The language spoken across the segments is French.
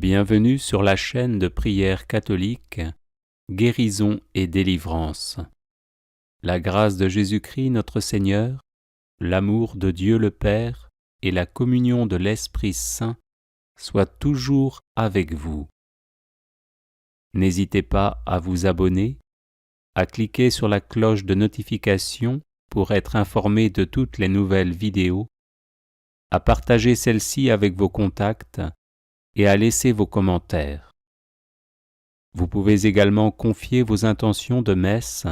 Bienvenue sur la chaîne de prière catholique Guérison et délivrance. La grâce de Jésus-Christ notre Seigneur, l'amour de Dieu le Père et la communion de l'Esprit Saint soient toujours avec vous. N'hésitez pas à vous abonner, à cliquer sur la cloche de notification pour être informé de toutes les nouvelles vidéos, à partager celle-ci avec vos contacts et à laisser vos commentaires. Vous pouvez également confier vos intentions de messe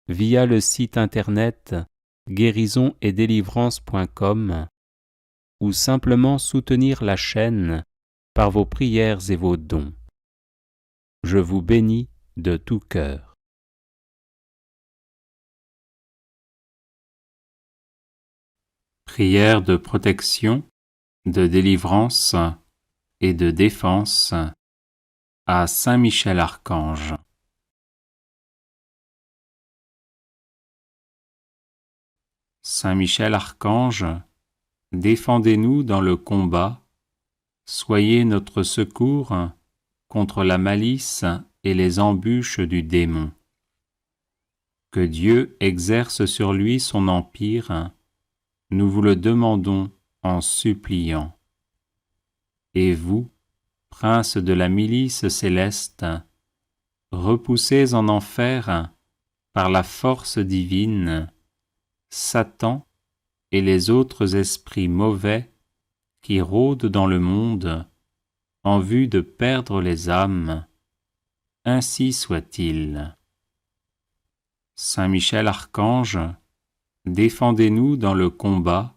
via le site internet guérisonetdélivrance.com ou simplement soutenir la chaîne par vos prières et vos dons. Je vous bénis de tout cœur. Prière de protection, de délivrance et de défense à Saint Michel Archange. Saint Michel Archange, défendez-nous dans le combat, soyez notre secours contre la malice et les embûches du démon. Que Dieu exerce sur lui son empire, nous vous le demandons en suppliant. Et vous, princes de la milice céleste, repoussés en enfer par la force divine, Satan et les autres esprits mauvais qui rôdent dans le monde en vue de perdre les âmes, ainsi soit-il. Saint Michel Archange, défendez-nous dans le combat,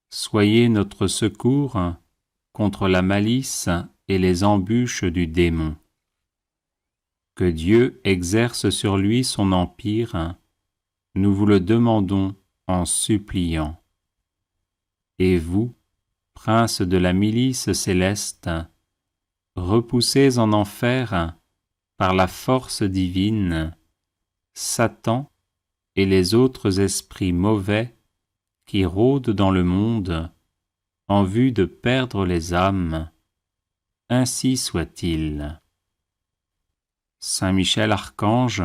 soyez notre secours contre la malice et les embûches du démon. Que Dieu exerce sur lui son empire, nous vous le demandons en suppliant. Et vous, princes de la milice céleste, repoussés en enfer par la force divine, Satan et les autres esprits mauvais qui rôdent dans le monde en vue de perdre les âmes, ainsi soit-il. Saint Michel Archange,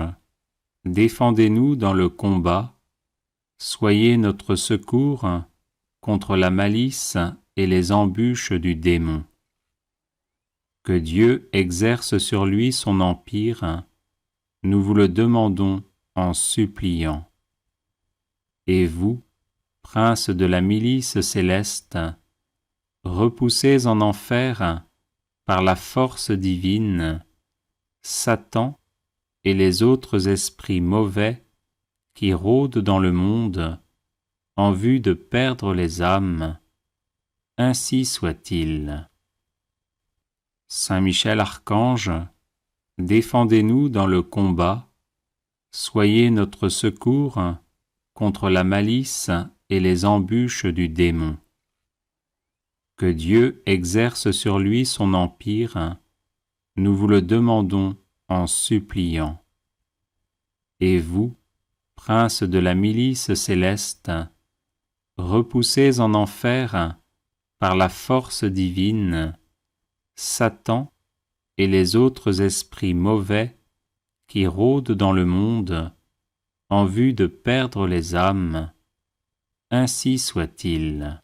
défendez-nous dans le combat, soyez notre secours contre la malice et les embûches du démon. Que Dieu exerce sur lui son empire, nous vous le demandons en suppliant. Et vous, princes de la milice céleste, repoussés en enfer par la force divine, Satan et les autres esprits mauvais qui rôdent dans le monde en vue de perdre les âmes, ainsi soit-il. Saint Michel Archange, défendez-nous dans le combat, soyez notre secours contre la malice et les embûches du démon. Que Dieu exerce sur lui son empire, nous vous le demandons en suppliant. Et vous, princes de la milice céleste, repoussés en enfer par la force divine, Satan et les autres esprits mauvais qui rôdent dans le monde en vue de perdre les âmes, ainsi soit-il.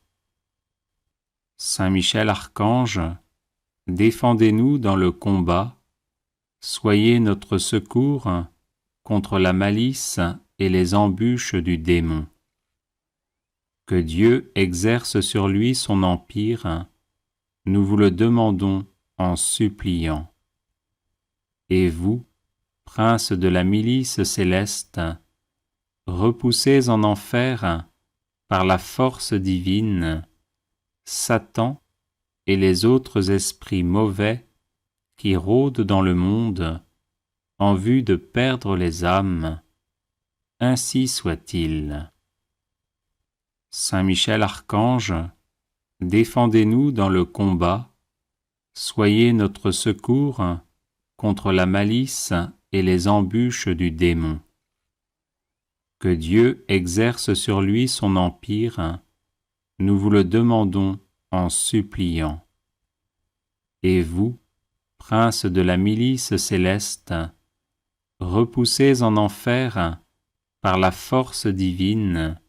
Saint Michel Archange, défendez-nous dans le combat, soyez notre secours contre la malice et les embûches du démon. Que Dieu exerce sur lui son empire, nous vous le demandons en suppliant. Et vous, princes de la milice céleste, repoussés en enfer par la force divine, Satan et les autres esprits mauvais qui rôdent dans le monde en vue de perdre les âmes, ainsi soit-il. Saint Michel Archange, défendez-nous dans le combat, soyez notre secours contre la malice et les embûches du démon. Que Dieu exerce sur lui son empire, nous vous le demandons en suppliant. Et vous, princes de la milice céleste, repoussés en enfer par la force divine,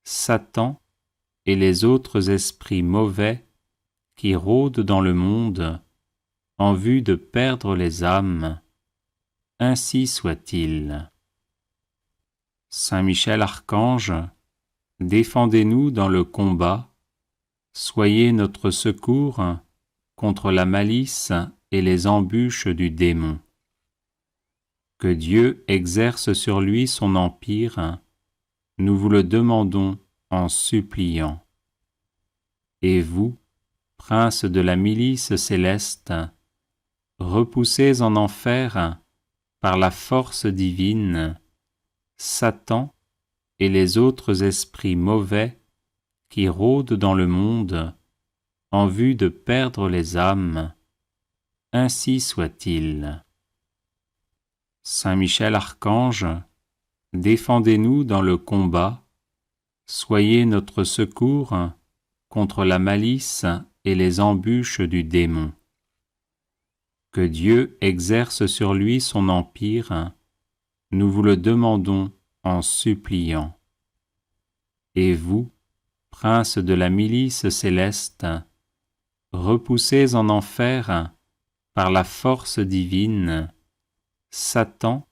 Satan et les autres esprits mauvais qui rôdent dans le monde en vue de perdre les âmes, ainsi soit-il. Saint Michel Archange, défendez-nous dans le combat, soyez notre secours contre la malice et les embûches du démon. Que Dieu exerce sur lui son empire, nous vous le demandons en suppliant. Et vous, princes de la milice céleste, repoussés en enfer par la force divine, Satan et les autres esprits mauvais qui rôdent dans le monde en vue de perdre les âmes, ainsi soit-il. Saint Michel Archange, défendez-nous dans le combat, soyez notre secours contre la malice et les embûches du démon. Que Dieu exerce sur lui son empire, nous vous le demandons en suppliant. Et vous, princes de la milice céleste, repoussés en enfer par la force divine, Satan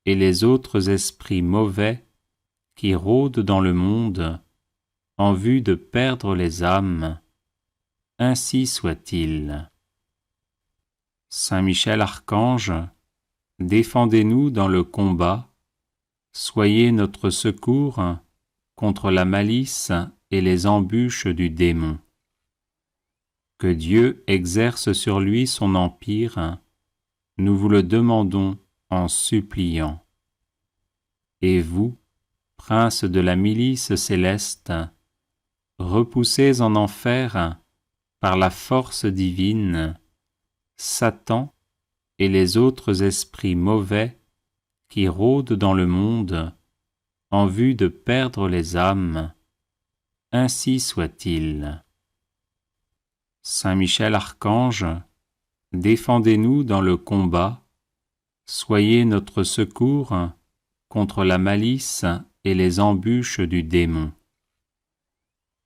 et les autres esprits mauvais qui rôdent dans le monde en vue de perdre les âmes, ainsi soit-il. Saint Michel Archange, défendez-nous dans le combat, soyez notre secours contre la malice et les embûches du démon. Que Dieu exerce sur lui son empire, nous vous le demandons en suppliant. Et vous, princes de la milice céleste, repoussés en enfer par la force divine, Satan et les autres esprits mauvais qui rôdent dans le monde en vue de perdre les âmes, ainsi soit-il. Saint Michel Archange, défendez-nous dans le combat, soyez notre secours contre la malice et les embûches du démon.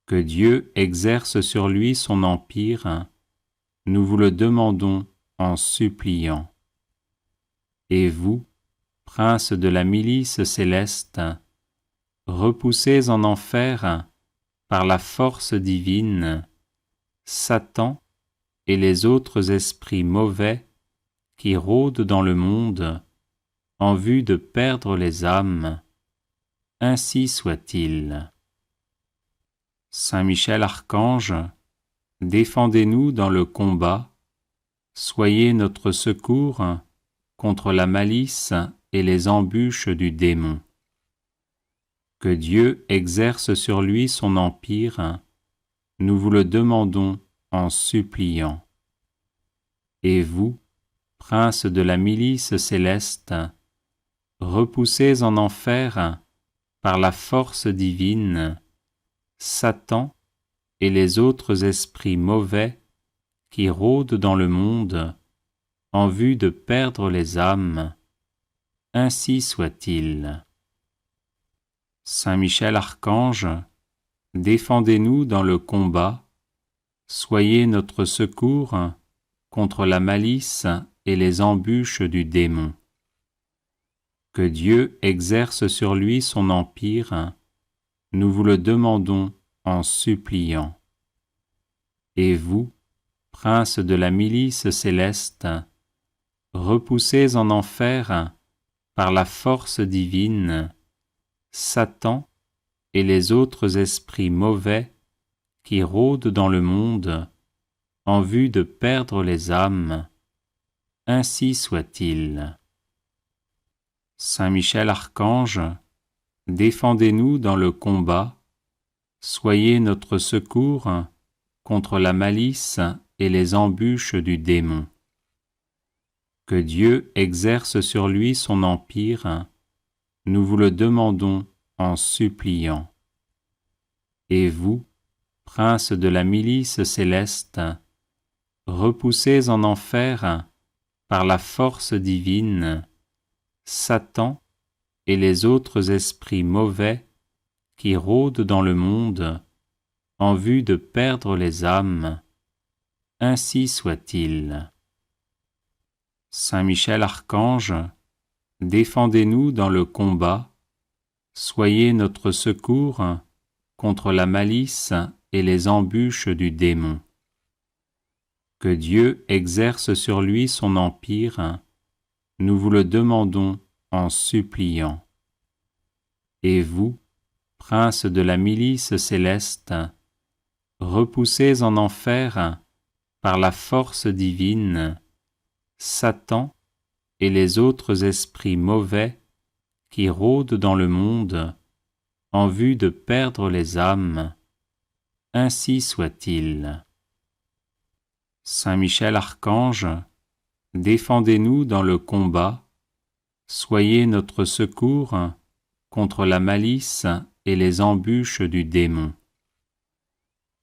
Que Dieu exerce sur lui son empire, nous vous le demandons en suppliant. Et vous, princes de la milice céleste, repoussés en enfer par la force divine, Satan et les autres esprits mauvais qui rôdent dans le monde en vue de perdre les âmes, ainsi soit-il. Saint Michel Archange, défendez-nous dans le combat, soyez notre secours contre la malice et les embûches du démon. Que Dieu exerce sur lui son empire, nous vous le demandons en suppliant. Et vous, princes de la milice céleste, repoussés en enfer par la force divine, Satan et les autres esprits mauvais qui rôdent dans le monde en vue de perdre les âmes, ainsi soit-il. Saint Michel Archange, défendez-nous dans le combat, soyez notre secours contre la malice et les embûches du démon. Que Dieu exerce sur lui son empire, nous vous le demandons en suppliant. Et vous, princes de la milice céleste, repoussés en enfer par la force divine, Satan et les autres esprits mauvais qui rôdent dans le monde en vue de perdre les âmes, ainsi soit-il. Saint Michel Archange, défendez-nous dans le combat, soyez notre secours contre la malice et les embûches du démon. Que Dieu exerce sur lui son empire, nous vous le demandons en suppliant. Et vous, princes de la milice céleste, repoussés en enfer par la force divine, Satan et les autres esprits mauvais qui rôdent dans le monde en vue de perdre les âmes. Ainsi soit-il. Saint Michel Archange, défendez-nous dans le combat, soyez notre secours contre la malice et les embûches du démon. Que Dieu exerce sur lui son empire, nous vous le demandons en suppliant. Et vous, princes de la milice céleste, repoussez en enfer, par la force divine, Satan et les autres esprits mauvais qui rôdent dans le monde en vue de perdre les âmes. Ainsi soit-il. Saint Michel Archange, défendez-nous dans le combat, soyez notre secours contre la malice et les embûches du démon.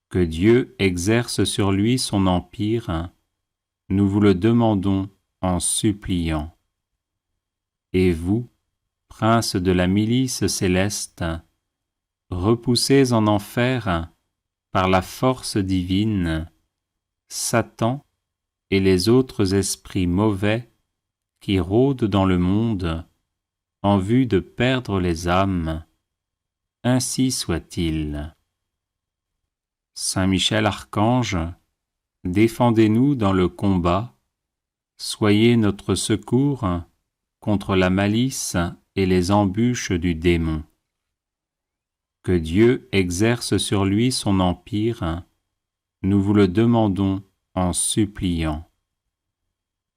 Que Dieu exerce sur lui son empire, nous vous le demandons en suppliant. Et vous, princes de la milice céleste, repoussez en enfer, par la force divine, Satan et les autres esprits mauvais qui rôdent dans le monde en vue de perdre les âmes. Ainsi soit-il. Saint Michel Archange, défendez-nous dans le combat, soyez notre secours contre la malice et les embûches du démon. Que Dieu exerce sur lui son empire, nous vous le demandons en suppliant.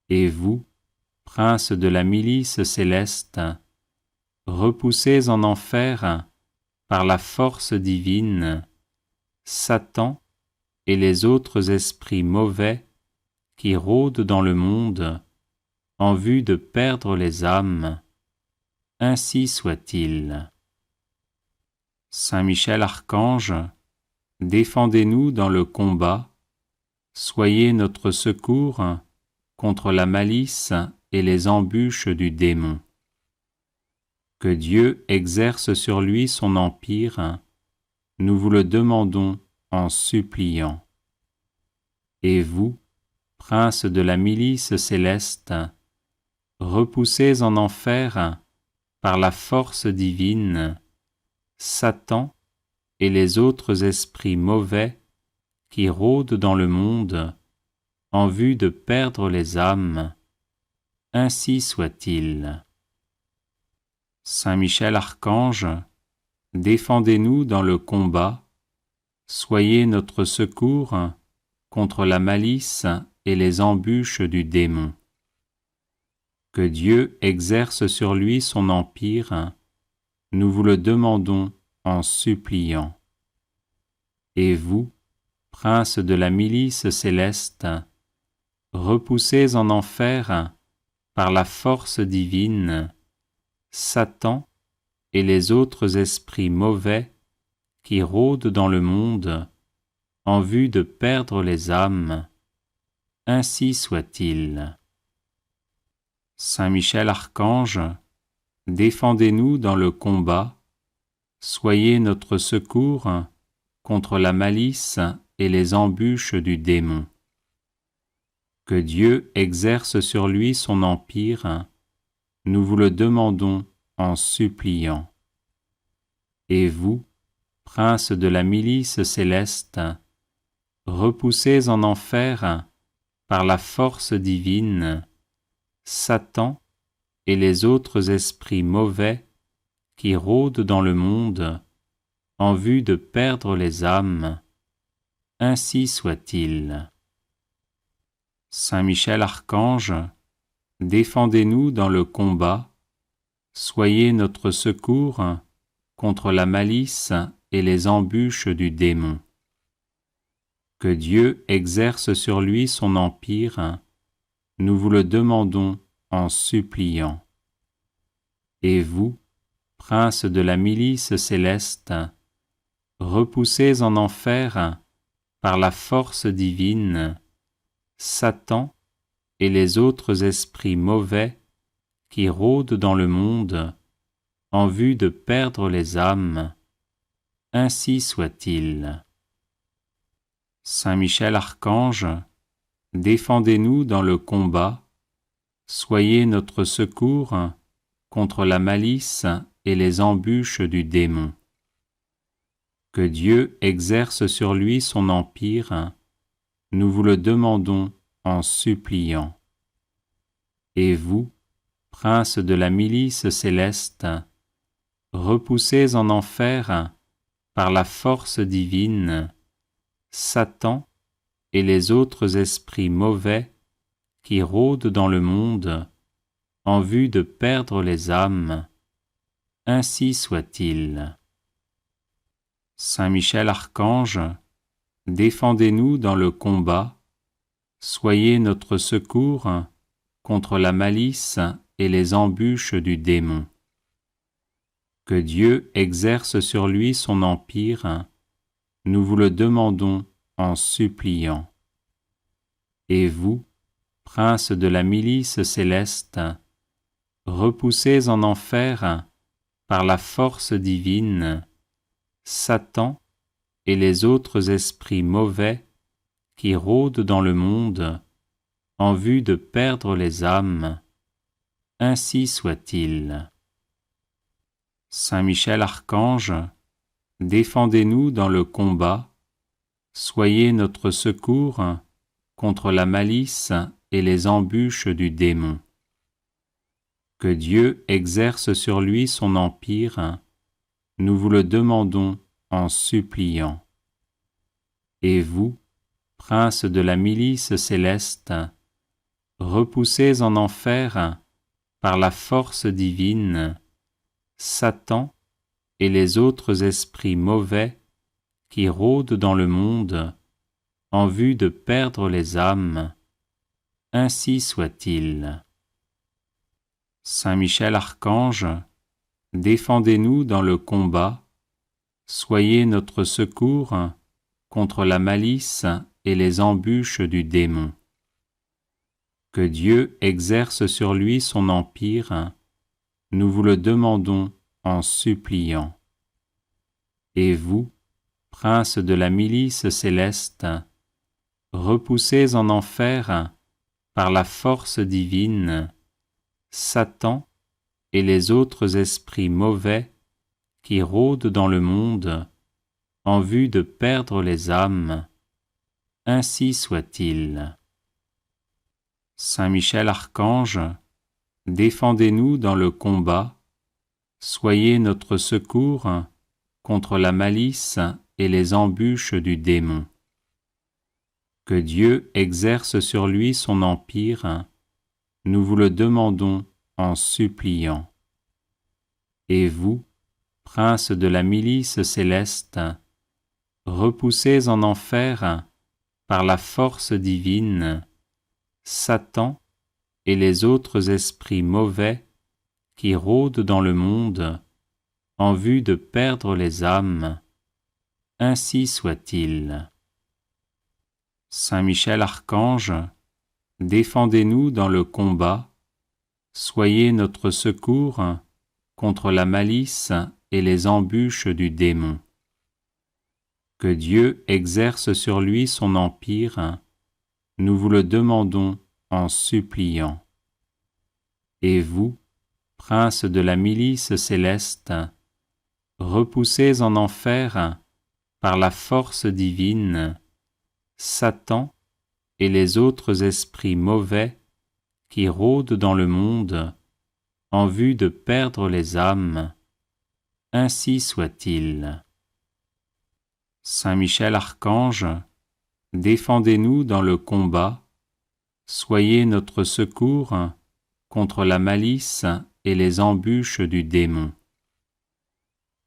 Et vous, princes de la milice céleste, repoussez en enfer, par la force divine, Satan et les autres esprits mauvais qui rôdent dans le monde en vue de perdre les âmes. Ainsi soit-il. Saint Michel Archange, défendez-nous dans le combat, soyez notre secours contre la malice et les embûches du démon. Que Dieu exerce sur lui son empire, nous vous le demandons en suppliant. Et vous, princes de la milice céleste, repoussez en enfer, par la force divine, Satan et les autres esprits mauvais qui rôdent dans le monde en vue de perdre les âmes. Ainsi soit-il. Saint Michel Archange, défendez-nous dans le combat, soyez notre secours contre la malice et les embûches du démon. Que Dieu exerce sur lui son empire, nous vous le demandons en suppliant. Et vous, princes de la milice céleste, repoussez en enfer, par la force divine, Satan et les autres esprits mauvais qui rôdent dans le monde en vue de perdre les âmes. Ainsi soit-il. Saint Michel Archange, défendez-nous dans le combat, soyez notre secours contre la malice et les embûches du démon. Que Dieu exerce sur lui son empire, nous vous le demandons en suppliant. Et vous, princes de la milice céleste, repoussez en enfer, par la force divine, Satan et les autres esprits mauvais qui rôdent dans le monde en vue de perdre les âmes. Ainsi soit-il. Saint Michel Archange, défendez-nous dans le combat, soyez notre secours contre la malice et les embûches du démon. Que Dieu exerce sur lui son empire, nous vous le demandons en suppliant. Et vous, princes de la milice céleste, repoussez en enfer, par la force divine, Satan et les autres esprits mauvais qui rôdent dans le monde en vue de perdre les âmes, ainsi soit-il. Saint Michel Archange, défendez-nous dans le combat, soyez notre secours contre la malice et les embûches du démon. Que Dieu exerce sur lui son empire, nous vous le demandons en suppliant. Et vous, prince de la milice céleste, repoussez en enfer, par la force divine, Satan et les autres esprits mauvais qui rôdent dans le monde en vue de perdre les âmes, ainsi soit-il. Saint Michel Archange, défendez-nous dans le combat, soyez notre secours contre la malice et les embûches du démon. Que Dieu exerce sur lui son empire, nous vous le demandons en suppliant. Et vous, prince de la milice céleste, repoussez en enfer, par la force divine, Satan et les autres esprits mauvais qui rôdent dans le monde en vue de perdre les âmes, ainsi soit-il. Saint Michel Archange, défendez-nous dans le combat, soyez notre secours contre la malice et les embûches du démon. Que Dieu exerce sur lui son empire, nous vous le demandons en suppliant. Et vous, prince de la milice céleste, repoussez en enfer, par la force divine, Satan et les autres esprits mauvais qui rôdent dans le monde en vue de perdre les âmes, ainsi soit-il. Saint Michel Archange, défendez-nous dans le combat, soyez notre secours contre la malice et les embûches du démon. Que Dieu exerce sur lui son empire, nous vous le demandons en suppliant. Et vous, prince de la milice céleste, repoussez en enfer, par la force divine, Satan et les autres esprits mauvais qui rôdent dans le monde en vue de perdre les âmes, ainsi soit-il. Saint Michel Archange, défendez-nous dans le combat, soyez notre secours contre la malice et les embûches du démon. Que Dieu exerce sur lui son empire, nous vous le demandons en suppliant. Et vous, prince de la milice céleste, repoussez en enfer, par la force divine, Satan et les autres esprits mauvais qui rôdent dans le monde en vue de perdre les âmes, ainsi soit-il. Saint Michel Archange, défendez-nous dans le combat, soyez notre secours contre la malice et les embûches du démon. Que Dieu exerce sur lui son empire, nous vous le demandons en suppliant. Et vous, prince de la milice céleste, repoussez en enfer, par la force divine, Satan et les autres esprits mauvais qui rôdent dans le monde en vue de perdre les âmes, ainsi soit-il. Saint Michel Archange, défendez-nous dans le combat, soyez notre secours contre la malice et les embûches du démon.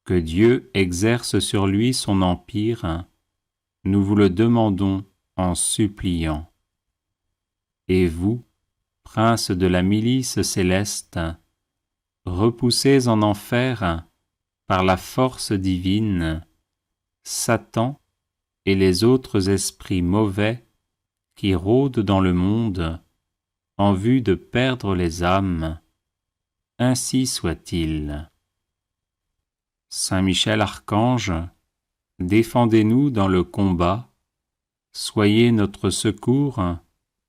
Que Dieu exerce sur lui son empire, nous vous le demandons en suppliant. Et vous, prince de la milice céleste, repoussez en enfer, par la force divine, Satan et les autres esprits mauvais qui rôdent dans le monde en vue de perdre les âmes. Ainsi soit-il. Saint Michel Archange, défendez-nous dans le combat, soyez notre secours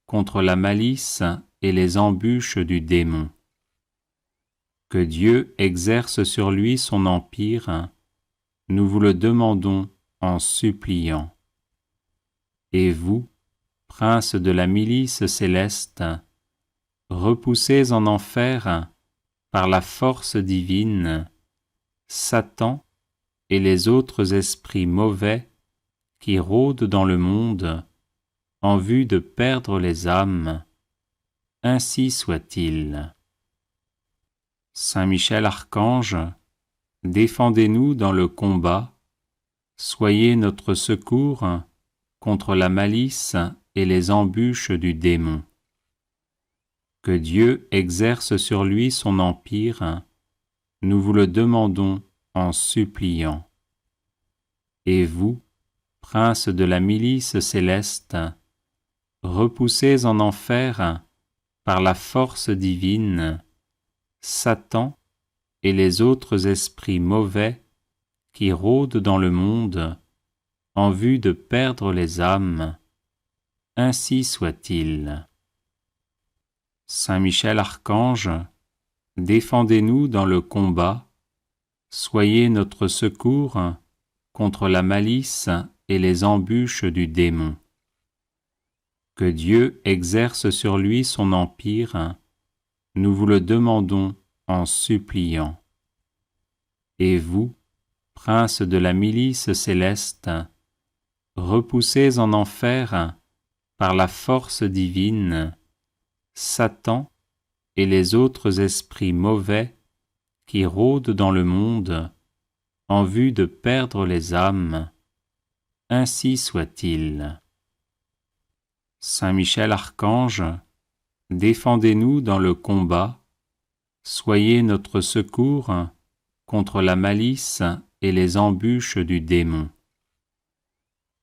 contre la malice et les embûches du démon. Que Dieu exerce sur lui son empire, nous vous le demandons en suppliant. Et vous, prince de la milice céleste, repoussez en enfer, par la force divine, Satan et les autres esprits mauvais qui rôdent dans le monde en vue de perdre les âmes. Ainsi soit-il. Saint Michel Archange, défendez-nous dans le combat, soyez notre secours contre la malice et les embûches du démon. Que Dieu exerce sur lui son empire, nous vous le demandons en suppliant. Et vous, prince de la milice céleste, repoussez en enfer, par la force divine, Satan et les autres esprits mauvais qui rôdent dans le monde en vue de perdre les âmes. Ainsi soit-il. Saint Michel Archange, défendez-nous dans le combat, soyez notre secours contre la malice et les embûches du démon. Que Dieu exerce sur lui son empire, nous vous le demandons en suppliant. Et vous, prince de la milice céleste, repoussez en enfer, par la force divine, Satan et les autres esprits mauvais qui rôdent dans le monde en vue de perdre les âmes. Ainsi soit-il. Saint Michel Archange, défendez-nous dans le combat, soyez notre secours contre la malice et les embûches du démon.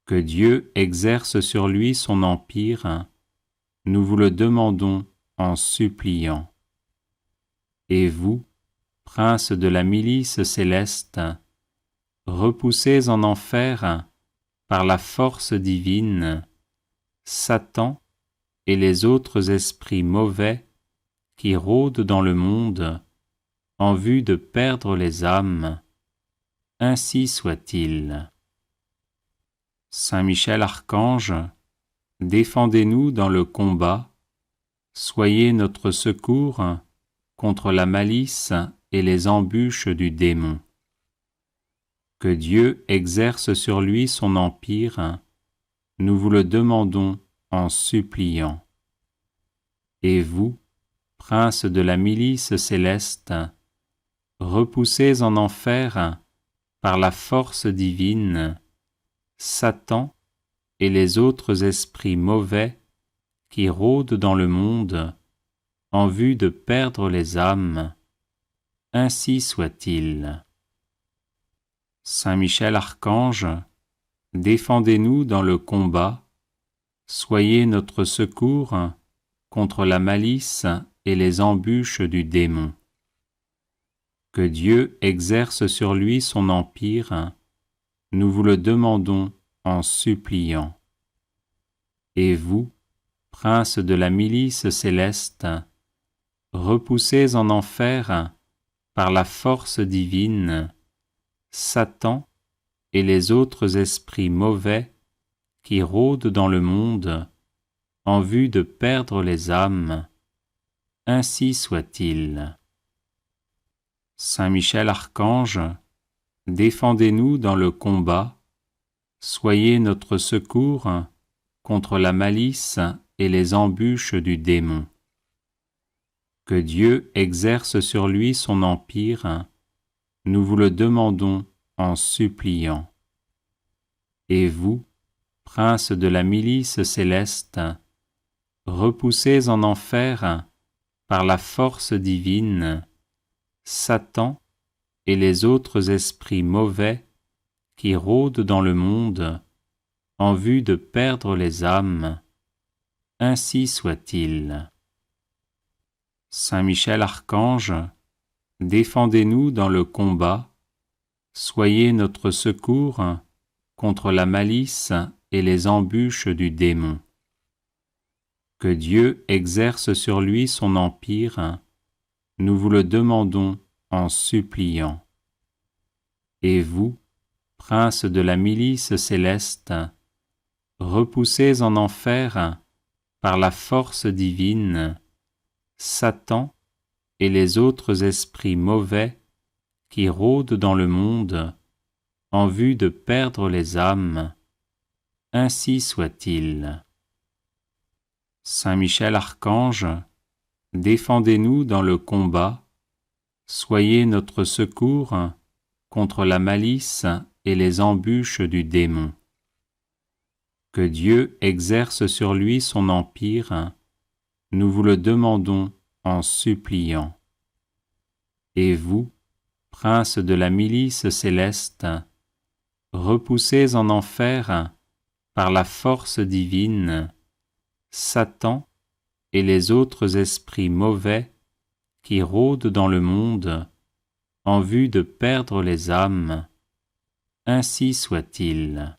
Que Dieu exerce sur lui son empire, nous vous le demandons en suppliant. Et vous, prince de la milice céleste, repoussez en enfer, par la force divine, Satan et les autres esprits mauvais qui rôdent dans le monde en vue de perdre les âmes. Ainsi soit-il. Saint Michel Archange, défendez-nous dans le combat, soyez notre secours contre la malice et les embûches du démon. Que Dieu exerce sur lui son empire, nous vous le demandons en suppliant. Et vous, prince de la milice céleste, repoussez en enfer, par la force divine, Satan et les autres esprits mauvais qui rôdent dans le monde en vue de perdre les âmes. Ainsi soit-il. Saint Michel Archange, défendez-nous dans le combat, soyez notre secours contre la malice et les embûches du démon. Que Dieu exerce sur lui son empire, nous vous le demandons en suppliant. Et vous, prince de la milice céleste, repoussez en enfer, par la force divine, Satan et les autres esprits mauvais qui rôdent dans le monde en vue de perdre les âmes. Ainsi soit-il. Saint Michel Archange, défendez-nous dans le combat, soyez notre secours contre la malice et les embûches du démon. Que Dieu exerce sur lui son empire, nous vous le demandons en suppliant. Et vous, prince de la milice céleste, repoussez en enfer, par la force divine, Satan et les autres esprits mauvais qui rôdent dans le monde en vue de perdre les âmes. Ainsi soit-il. Saint Michel Archange, défendez-nous dans le combat, soyez notre secours contre la malice et les embûches du démon. Que Dieu exerce sur lui son empire, nous vous le demandons en suppliant. Et vous, prince de la milice céleste, repoussez en enfer, par la force divine, Satan et les autres esprits mauvais qui rôdent dans le monde en vue de perdre les âmes. Ainsi soit-il. Saint Michel Archange, défendez-nous dans le combat, soyez notre secours contre la malice et les embûches du démon. Que Dieu exerce sur lui son empire, nous vous le demandons en suppliant. Et vous, prince de la milice céleste, repoussez en enfer, par la force divine, Satan et les autres esprits mauvais qui rôdent dans le monde en vue de perdre les âmes. Ainsi soit-il.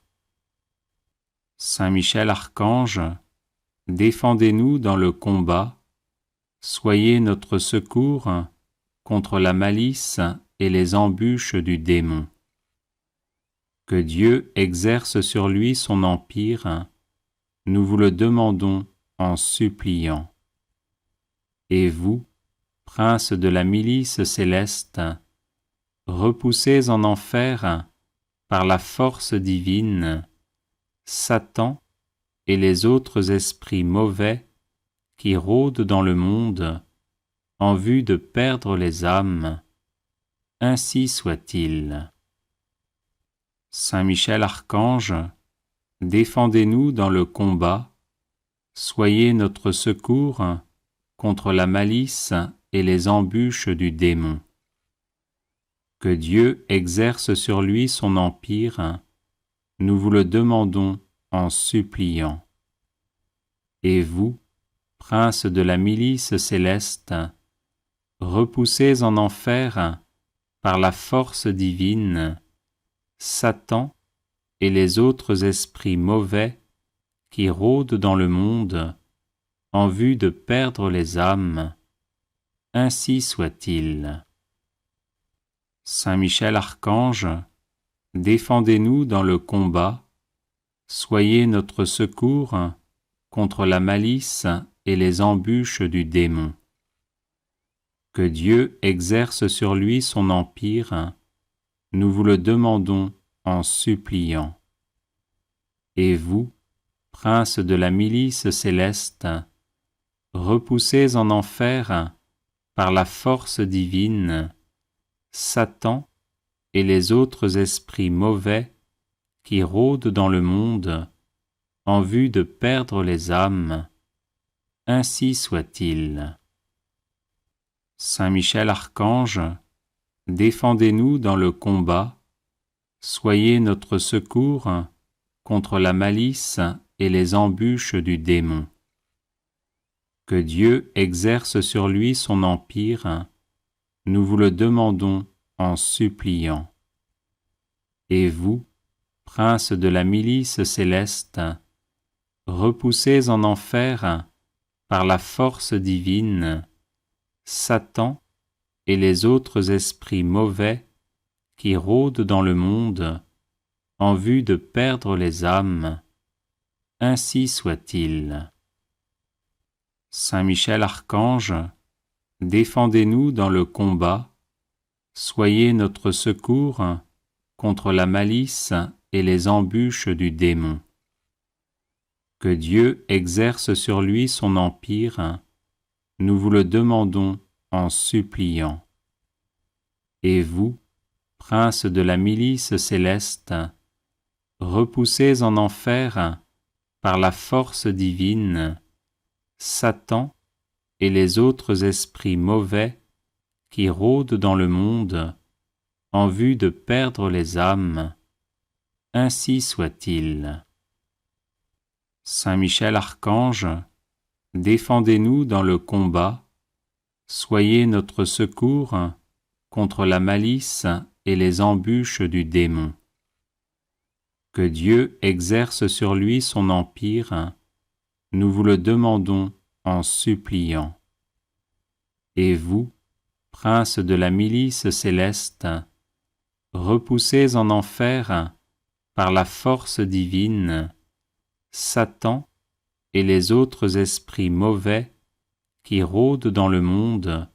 Saint Michel Archange, défendez-nous dans le combat, soyez notre secours contre la malice et les embûches du démon. Que Dieu exerce sur lui son empire, nous vous le demandons en suppliant. Et vous, prince de la milice céleste, repoussez en enfer, par la force divine, Satan et les autres esprits mauvais qui rôdent dans le monde en vue de perdre les âmes. Ainsi soit-il. Saint Michel Archange, défendez-nous dans le combat, soyez notre secours contre la malice et les embûches du démon. Que Dieu exerce sur lui son empire, nous vous le demandons en suppliant. Et vous, prince de la milice céleste, repoussez en enfer, par la force divine, Satan et les autres esprits mauvais qui rôdent dans le monde en vue de perdre les âmes. Ainsi soit-il. Saint Michel Archange, défendez-nous dans le combat, soyez notre secours contre la malice et les embûches du démon. Que Dieu exerce sur lui son empire, nous vous le demandons en suppliant. Et vous, prince de la milice céleste, repoussez en enfer, par la force divine, Satan et les autres esprits mauvais qui rôdent dans le monde en vue de perdre les âmes. Ainsi soit-il. Saint Michel Archange, défendez-nous dans le combat, soyez notre secours contre la malice et les embûches du démon. Que Dieu exerce sur lui son empire, nous vous le demandons en suppliant. Et vous, prince de la milice céleste, repoussez en enfer, par la force divine, Satan et les autres esprits mauvais qui rôdent dans le monde en vue de perdre les âmes. Ainsi soit-il. Saint Michel Archange, défendez-nous dans le combat, soyez notre secours contre la malice et les embûches du démon. Que Dieu exerce sur lui son empire, nous vous le demandons en suppliant. Et vous, prince de la milice céleste, repoussez en enfer, par la force divine, Satan et les autres esprits mauvais qui rôdent dans le monde en vue de perdre les âmes. Ainsi soit-il. Saint Michel Archange, défendez-nous dans le combat, soyez notre secours contre la malice et les embûches du démon. Que Dieu exerce sur lui son empire, nous vous le demandons en suppliant. Et vous, princes de la milice céleste, repoussez en enfer, par la force divine, Satan et les autres esprits mauvais qui rôdent dans le monde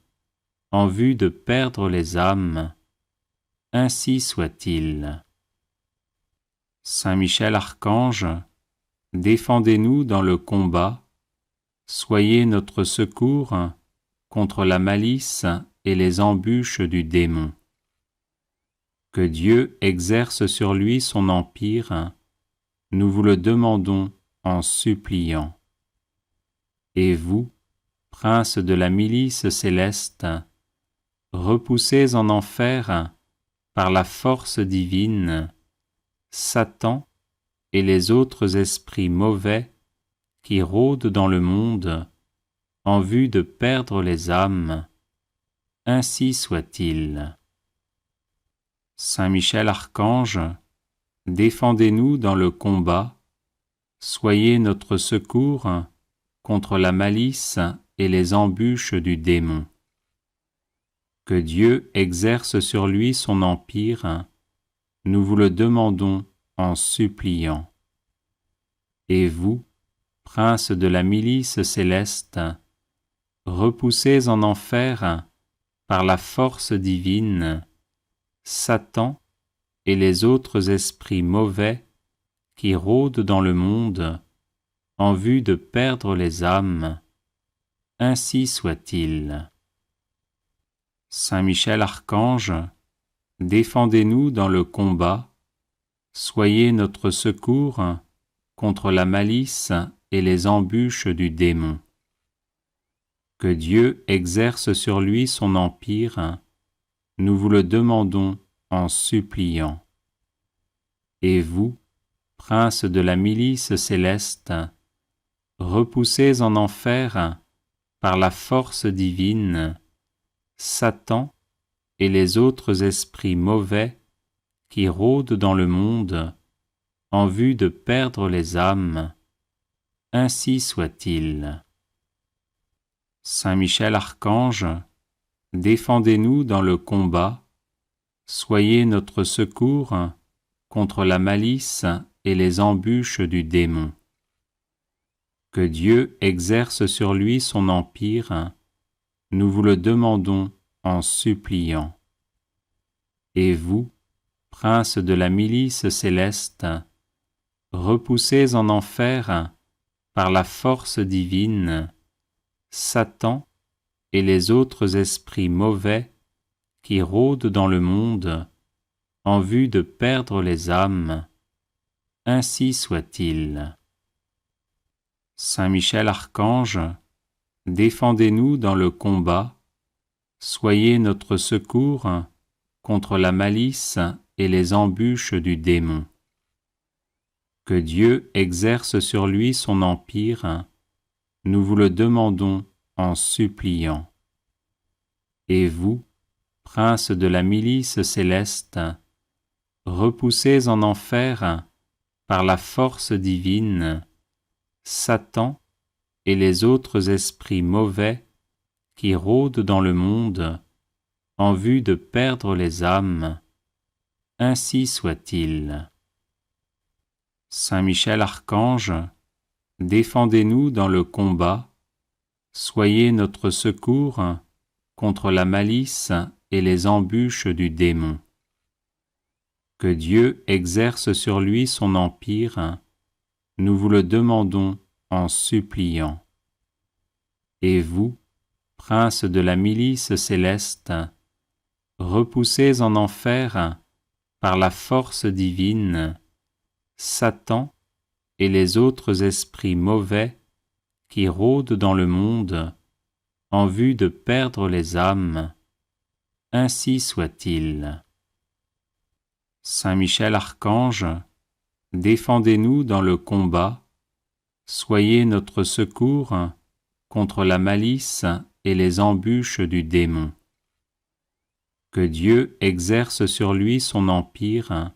en vue de perdre les âmes. Ainsi soit-il. Saint Michel Archange, défendez-nous dans le combat, soyez notre secours contre la malice et les embûches du démon. Que Dieu exerce sur lui son empire, nous vous le demandons en suppliant. Et vous, princes de la milice céleste, repoussez en enfer, par la force divine, Satan et les autres esprits mauvais qui rôdent dans le monde en vue de perdre les âmes. Ainsi soit-il. Saint Michel Archange, défendez-nous dans le combat, soyez notre secours contre la malice et les embûches du démon. Que Dieu exerce sur lui son empire, nous vous le demandons en suppliant. Et vous, princes de la milice céleste, repoussez en enfer, par la force divine, Satan et les autres esprits mauvais qui rôdent dans le monde en vue de perdre les âmes. Ainsi soit-il. Saint Michel Archange, défendez-nous dans le combat, soyez notre secours contre la malice et les embûches du démon. Que Dieu exerce sur lui son empire, nous vous le demandons en suppliant. Et vous, princes de la milice céleste, repoussez en enfer, par la force divine, Satan et les autres esprits mauvais qui rôdent dans le monde en vue de perdre les âmes. Ainsi soit-il. Saint Michel Archange, défendez-nous dans le combat, soyez notre secours contre la malice et les embûches du démon. Que Dieu exerce sur lui son empire, nous vous le demandons en suppliant. Et vous, princes de la milice céleste, repoussez en enfer, par la force divine, Satan et les autres esprits mauvais qui rôdent dans le monde en vue de perdre les âmes. Ainsi soit-il. Saint Michel Archange, défendez-nous dans le combat, soyez notre secours contre la malice et les embûches du démon. Que Dieu exerce sur lui son empire, nous vous le demandons en suppliant. Et vous, princes de la milice céleste, repoussez en enfer, par la force divine, Satan et les autres esprits mauvais qui rôdent dans le monde en vue de perdre les âmes. Ainsi soit-il. Saint Michel Archange, défendez-nous dans le combat, soyez notre secours contre la malice et les embûches du démon. Que Dieu exerce sur lui son empire, nous vous le demandons en suppliant. Et vous, princes de la milice céleste, repoussez en enfer, par la force divine, Satan et les autres esprits mauvais qui rôdent dans le monde en vue de perdre les âmes. Ainsi soit-il. Saint Michel Archange, défendez-nous dans le combat, soyez notre secours contre la malice et les embûches du démon. Que Dieu exerce sur lui son empire,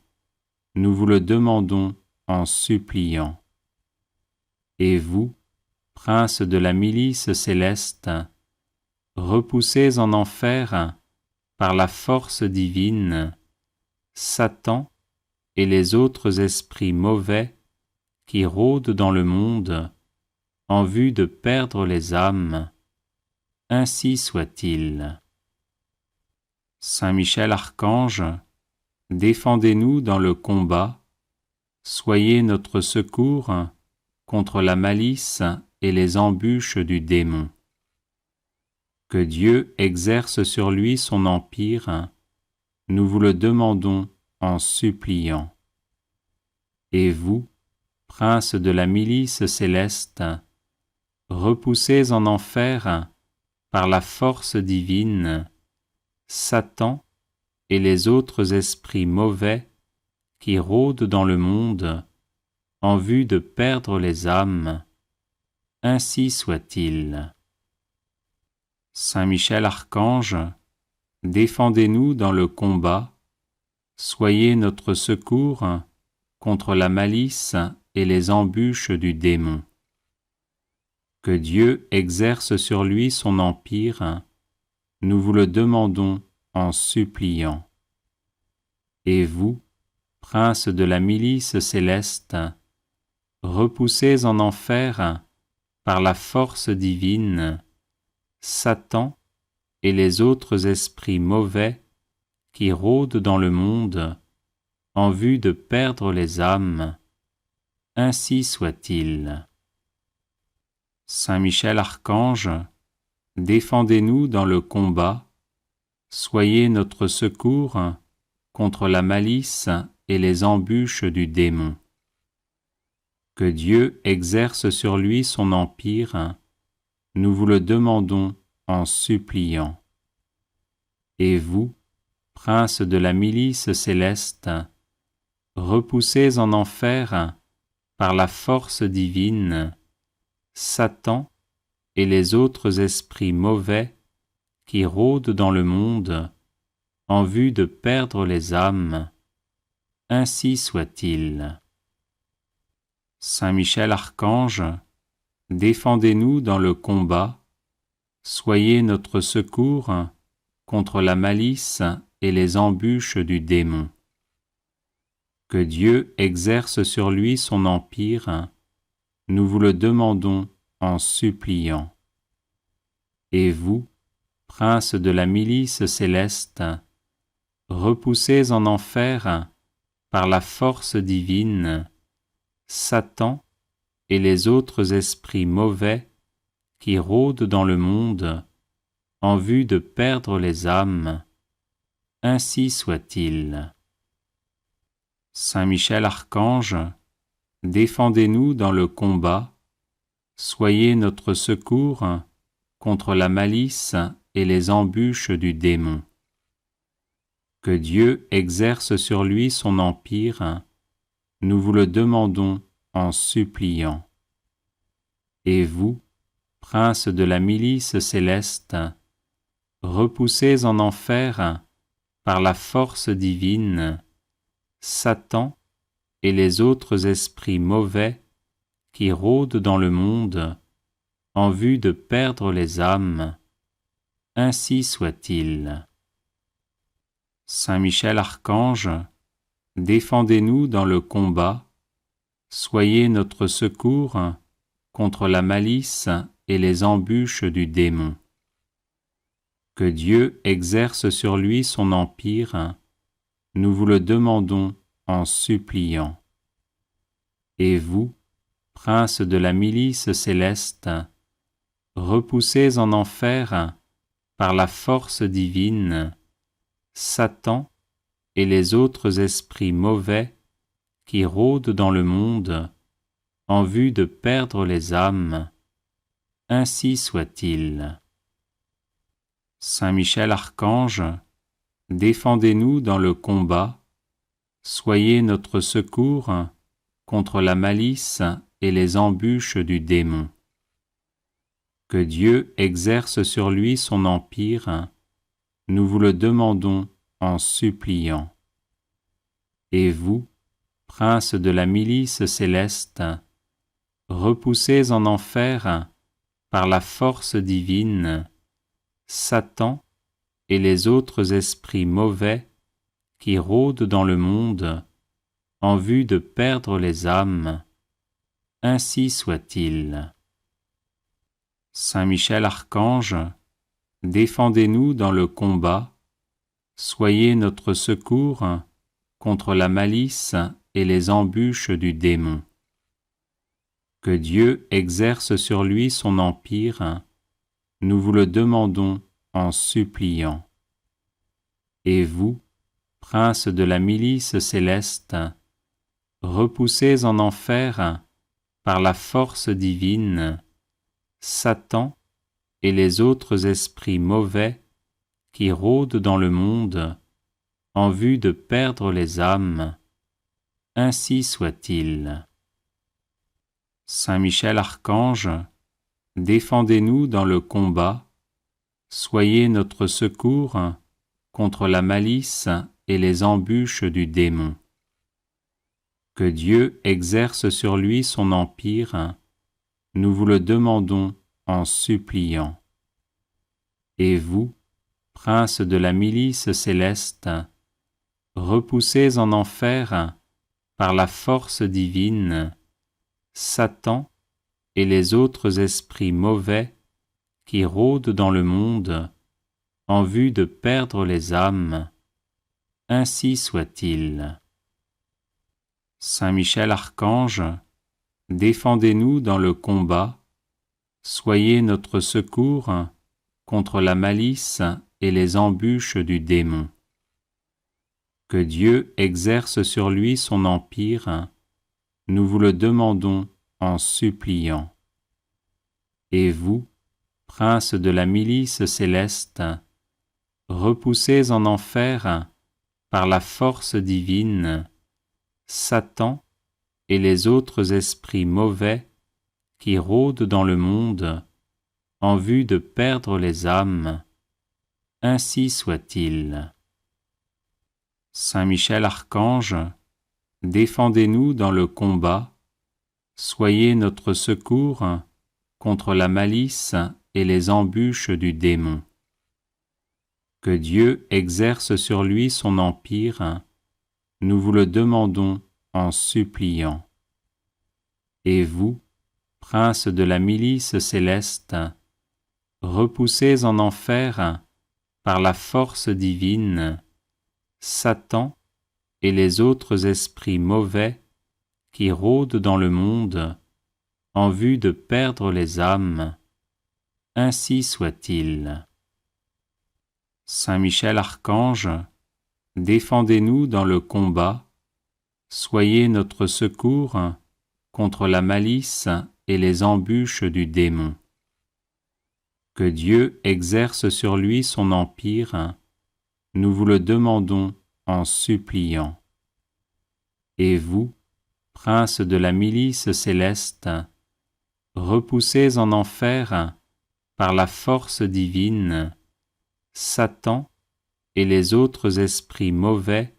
nous vous le demandons en suppliant. Et vous, princes de la milice céleste, repoussés en enfer par la force divine, Satan et les autres esprits mauvais qui rôdent dans le monde en vue de perdre les âmes, ainsi soit-il. Saint Michel Archange, défendez-nous dans le combat, soyez notre secours contre la malice et les embûches du démon. Que Dieu exerce sur lui son empire, nous vous le demandons en suppliant. Et vous, princes de la milice céleste, repoussés en enfer par la force divine, Satan et les autres esprits mauvais qui rôdent dans le monde en vue de perdre les âmes, ainsi soit-il. Saint Michel Archange, défendez-nous dans le combat, soyez notre secours contre la malice et les embûches du démon. Que Dieu exerce sur lui son empire, nous vous le demandons en suppliant. Et vous, princes de la milice céleste, repoussés en enfer par la force divine, Satan et les autres esprits mauvais qui rôdent dans le monde en vue de perdre les âmes, ainsi soit-il. Saint Michel Archange, défendez-nous dans le combat, soyez notre secours contre la malice et les embûches du démon. Que Dieu exerce sur lui son empire, nous vous le demandons en suppliant. Et vous, princes de la milice céleste, repoussés en enfer par la force divine, Satan et les autres esprits mauvais qui rôdent dans le monde en vue de perdre les âmes, ainsi soit-il. Saint Michel Archange, défendez-nous dans le combat, soyez notre secours contre la malice et les embûches du démon. Que Dieu exerce sur lui son empire, nous vous le demandons en suppliant. Et vous, princes de la milice céleste, repoussés en enfer par la force divine, Satan et les autres esprits mauvais qui rôdent dans le monde en vue de perdre les âmes, ainsi soit-il. Saint Michel Archange, défendez-nous dans le combat, soyez notre secours contre la malice et les embûches du démon. Que Dieu exerce sur lui son empire, nous vous le demandons en suppliant. Et vous, princes de la milice céleste, repoussés en enfer par la force divine, Satan et les autres esprits mauvais qui rôdent dans le monde en vue de perdre les âmes, ainsi soit-il. Saint Michel Archange, défendez-nous dans le combat, soyez notre secours contre la malice et les embûches du démon. Que Dieu exerce sur lui son empire, nous vous le demandons en suppliant. Et vous, princes de la milice céleste, repoussés en enfer par la force divine, Satan et les autres esprits mauvais qui rôdent dans le monde en vue de perdre les âmes, ainsi soit-il. Saint Michel Archange, défendez-nous dans le combat, soyez notre secours contre la malice et les embûches du démon. Que Dieu exerce sur lui son empire, nous vous le demandons en suppliant. Et vous, princes de la milice céleste, repoussés en enfer par la force divine, Satan et les autres esprits mauvais qui rôdent dans le monde en vue de perdre les âmes, ainsi soit-il. Saint Michel Archange, défendez-nous dans le combat, soyez notre secours contre la malice et les embûches du démon. Que Dieu exerce sur lui son empire, nous vous le demandons en suppliant. Et vous, princes de la milice céleste, repoussés en enfer par la force divine, Satan et les autres esprits mauvais qui rôdent dans le monde en vue de perdre les âmes, ainsi soit-il. Saint Michel Archange, défendez-nous dans le combat, soyez notre secours contre la malice et les embûches du démon. Que Dieu exerce sur lui son empire, nous vous le demandons en suppliant. Et vous, princes de la milice céleste, repoussés en enfer par la force divine, Satan et les autres esprits mauvais qui rôdent dans le monde en vue de perdre les âmes, ainsi soit-il. Saint Michel Archange, défendez-nous dans le combat, soyez notre secours contre la malice et les embûches du démon. Que Dieu exerce sur lui son empire, nous vous le demandons en suppliant. Et vous, princes de la milice céleste, repoussés en enfer par la force divine, Satan et les autres esprits mauvais qui rôdent dans le monde en vue de perdre les âmes, ainsi soit-il. Saint Michel Archange, défendez-nous dans le combat, soyez notre secours contre la malice et les embûches du démon. Que Dieu exerce sur lui son empire, nous vous le demandons en suppliant. Et vous, princes de la milice céleste, repoussés en enfer par la force divine, Satan et les autres esprits mauvais qui rôdent dans le monde en vue de perdre les âmes, ainsi soit-il. Saint Michel Archange, défendez-nous dans le combat, soyez notre secours contre la malice et les embûches du démon. Que Dieu exerce sur lui son empire, nous vous le demandons en suppliant. Et vous, princes de la milice céleste, repoussés en enfer par la force divine, Satan et les autres esprits mauvais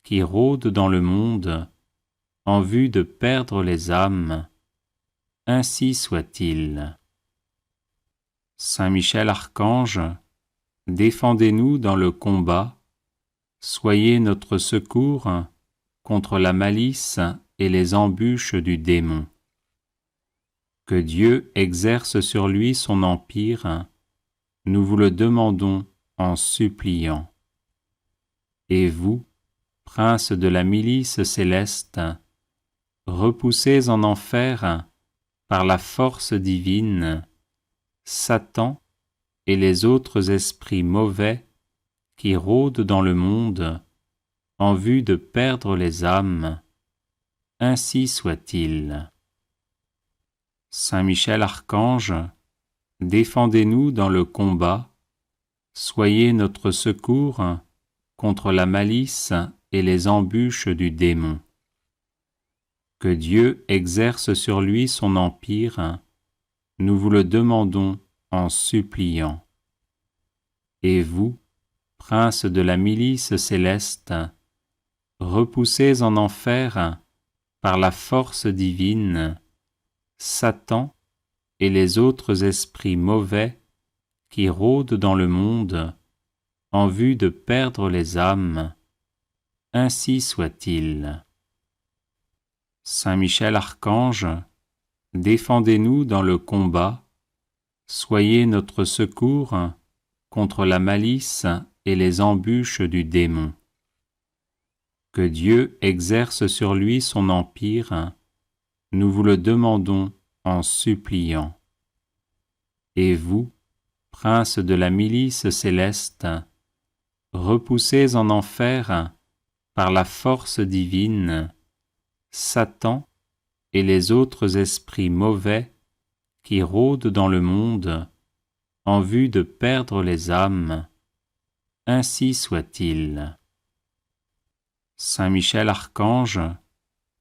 qui rôdent dans le monde en vue de perdre les âmes, ainsi soit-il. Saint Michel Archange, défendez-nous dans le combat, soyez notre secours contre la malice et les embûches du démon. Que Dieu exerce sur lui son empire, nous vous le demandons en suppliant. Et vous, princes de la milice céleste, repoussés en enfer par la force divine, Satan et les autres esprits mauvais qui rôdent dans le monde en vue de perdre les âmes, ainsi soit-il. Saint Michel Archange, défendez-nous dans le combat, soyez notre secours contre la malice et les embûches du démon. Que Dieu exerce sur lui son empire, nous vous le demandons en suppliant. Et vous, princes de la milice céleste, repoussés en enfer par la force divine, Satan et les autres esprits mauvais qui rôdent dans le monde en vue de perdre les âmes, ainsi soit-il. Saint Michel Archange, défendez-nous dans le combat, soyez notre secours contre la malice et les embûches du démon. Que Dieu exerce sur lui son empire, nous vous le demandons en suppliant. Et vous, princes de la milice céleste, repoussés en enfer par la force divine, Satan et les autres esprits mauvais qui rôdent dans le monde en vue de perdre les âmes, ainsi soit-il. Saint Michel Archange,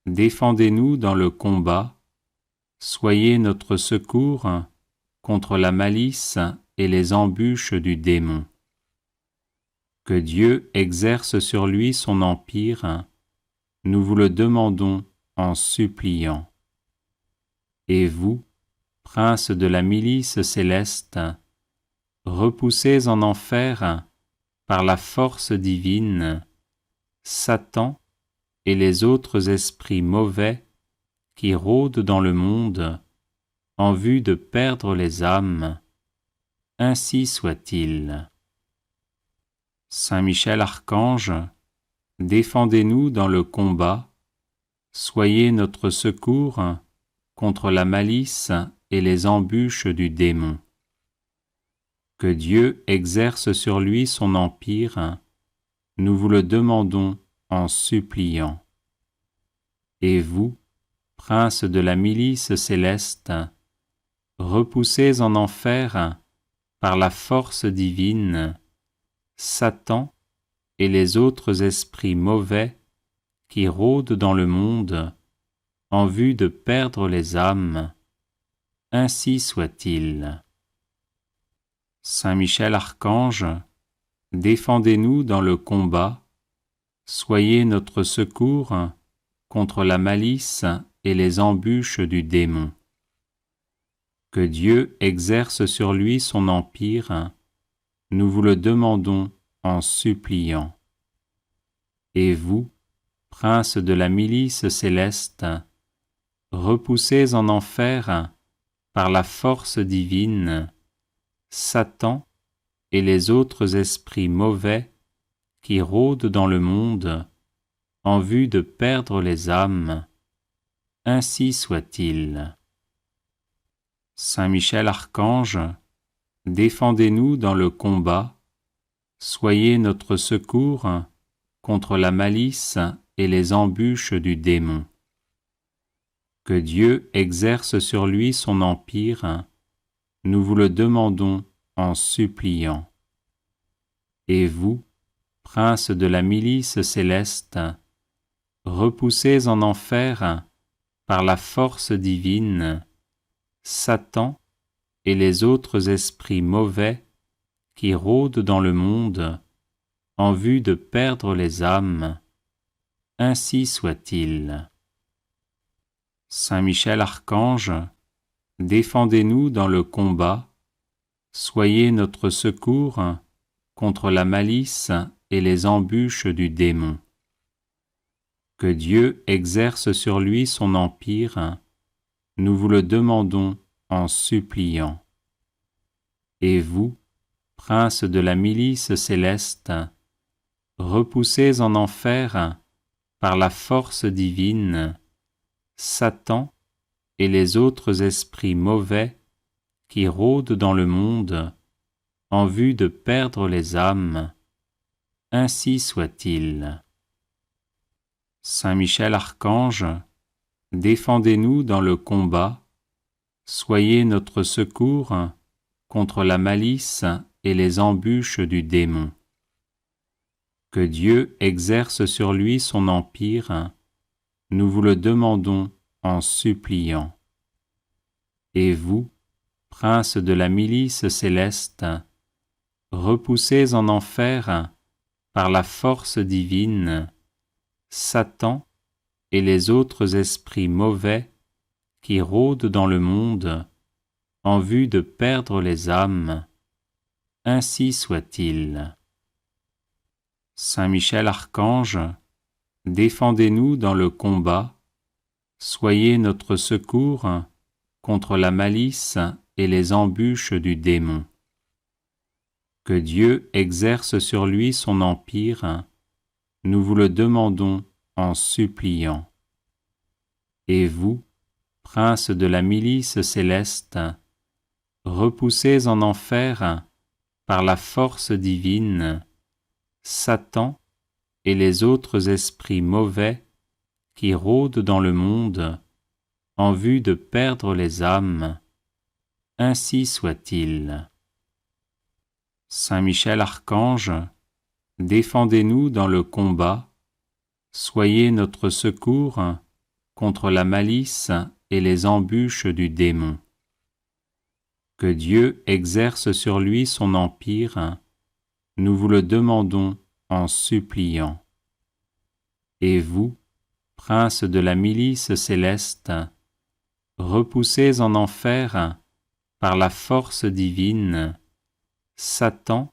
défendez-nous dans le combat, soyez notre secours contre la malice et les embûches du démon. Que Dieu exerce sur lui son empire, nous vous le demandons en suppliant. Et vous, princes de la milice céleste, repoussés en enfer par la force divine, Satan et les autres esprits mauvais qui rôdent dans le monde en vue de perdre les âmes, ainsi soit-il. Saint Michel Archange, défendez-nous dans le combat, soyez notre secours contre la malice et les embûches du démon. Que Dieu exerce sur lui son empire, nous vous le demandons en suppliant. Et vous, princes de la milice céleste, repoussés en enfer par la force divine, Satan et les autres esprits mauvais qui rôdent dans le monde en vue de perdre les âmes, ainsi soit-il. Saint Michel Archange, défendez-nous dans le combat, soyez notre secours contre la malice et les embûches du démon. Que Dieu exerce sur lui son empire, nous vous le demandons en suppliant. Et vous, princes de la milice céleste, repoussés en enfer par la force divine, Satan et les autres esprits mauvais qui rôdent dans le monde en vue de perdre les âmes, ainsi soit-il. Saint Michel Archange, défendez-nous dans le combat, soyez notre secours contre la malice et les embûches du démon. Que Dieu exerce sur lui son empire, nous vous le demandons en suppliant. Et vous, princes de la milice céleste, repoussés en enfer par la force divine, Satan et les autres esprits mauvais qui rôdent dans le monde en vue de perdre les âmes, ainsi soit-il. Saint Michel Archange, défendez-nous dans le combat, soyez notre secours contre la malice et les embûches du démon. Que Dieu exerce sur lui son empire, nous vous le demandons en suppliant. Et vous, princes de la milice céleste, repoussés en enfer par la force divine, Satan et les autres esprits mauvais qui rôdent dans le monde en vue de perdre les âmes, ainsi soit-il. Saint Michel Archange, défendez-nous dans le combat, soyez notre secours contre la malice et les embûches du démon. Que Dieu exerce sur lui son empire, nous vous le demandons en suppliant. Et vous, princes de la milice céleste, repoussés en enfer par la force divine, Satan et les autres esprits mauvais qui rôdent dans le monde en vue de perdre les âmes, ainsi soit-il. Saint Michel Archange, défendez-nous dans le combat, soyez notre secours contre la malice et les embûches du démon. Que Dieu exerce sur lui son empire, nous vous le demandons en suppliant. Et vous, princes de la milice céleste, repoussés en enfer par la force divine, Satan et les autres esprits mauvais qui rôdent dans le monde en vue de perdre les âmes, ainsi soit-il. Saint Michel Archange, défendez-nous dans le combat, soyez notre secours contre la malice et les embûches du démon. Que Dieu exerce sur lui son empire, nous vous le demandons en suppliant. Et vous, princes de la milice céleste, repoussés en enfer par la force divine, Satan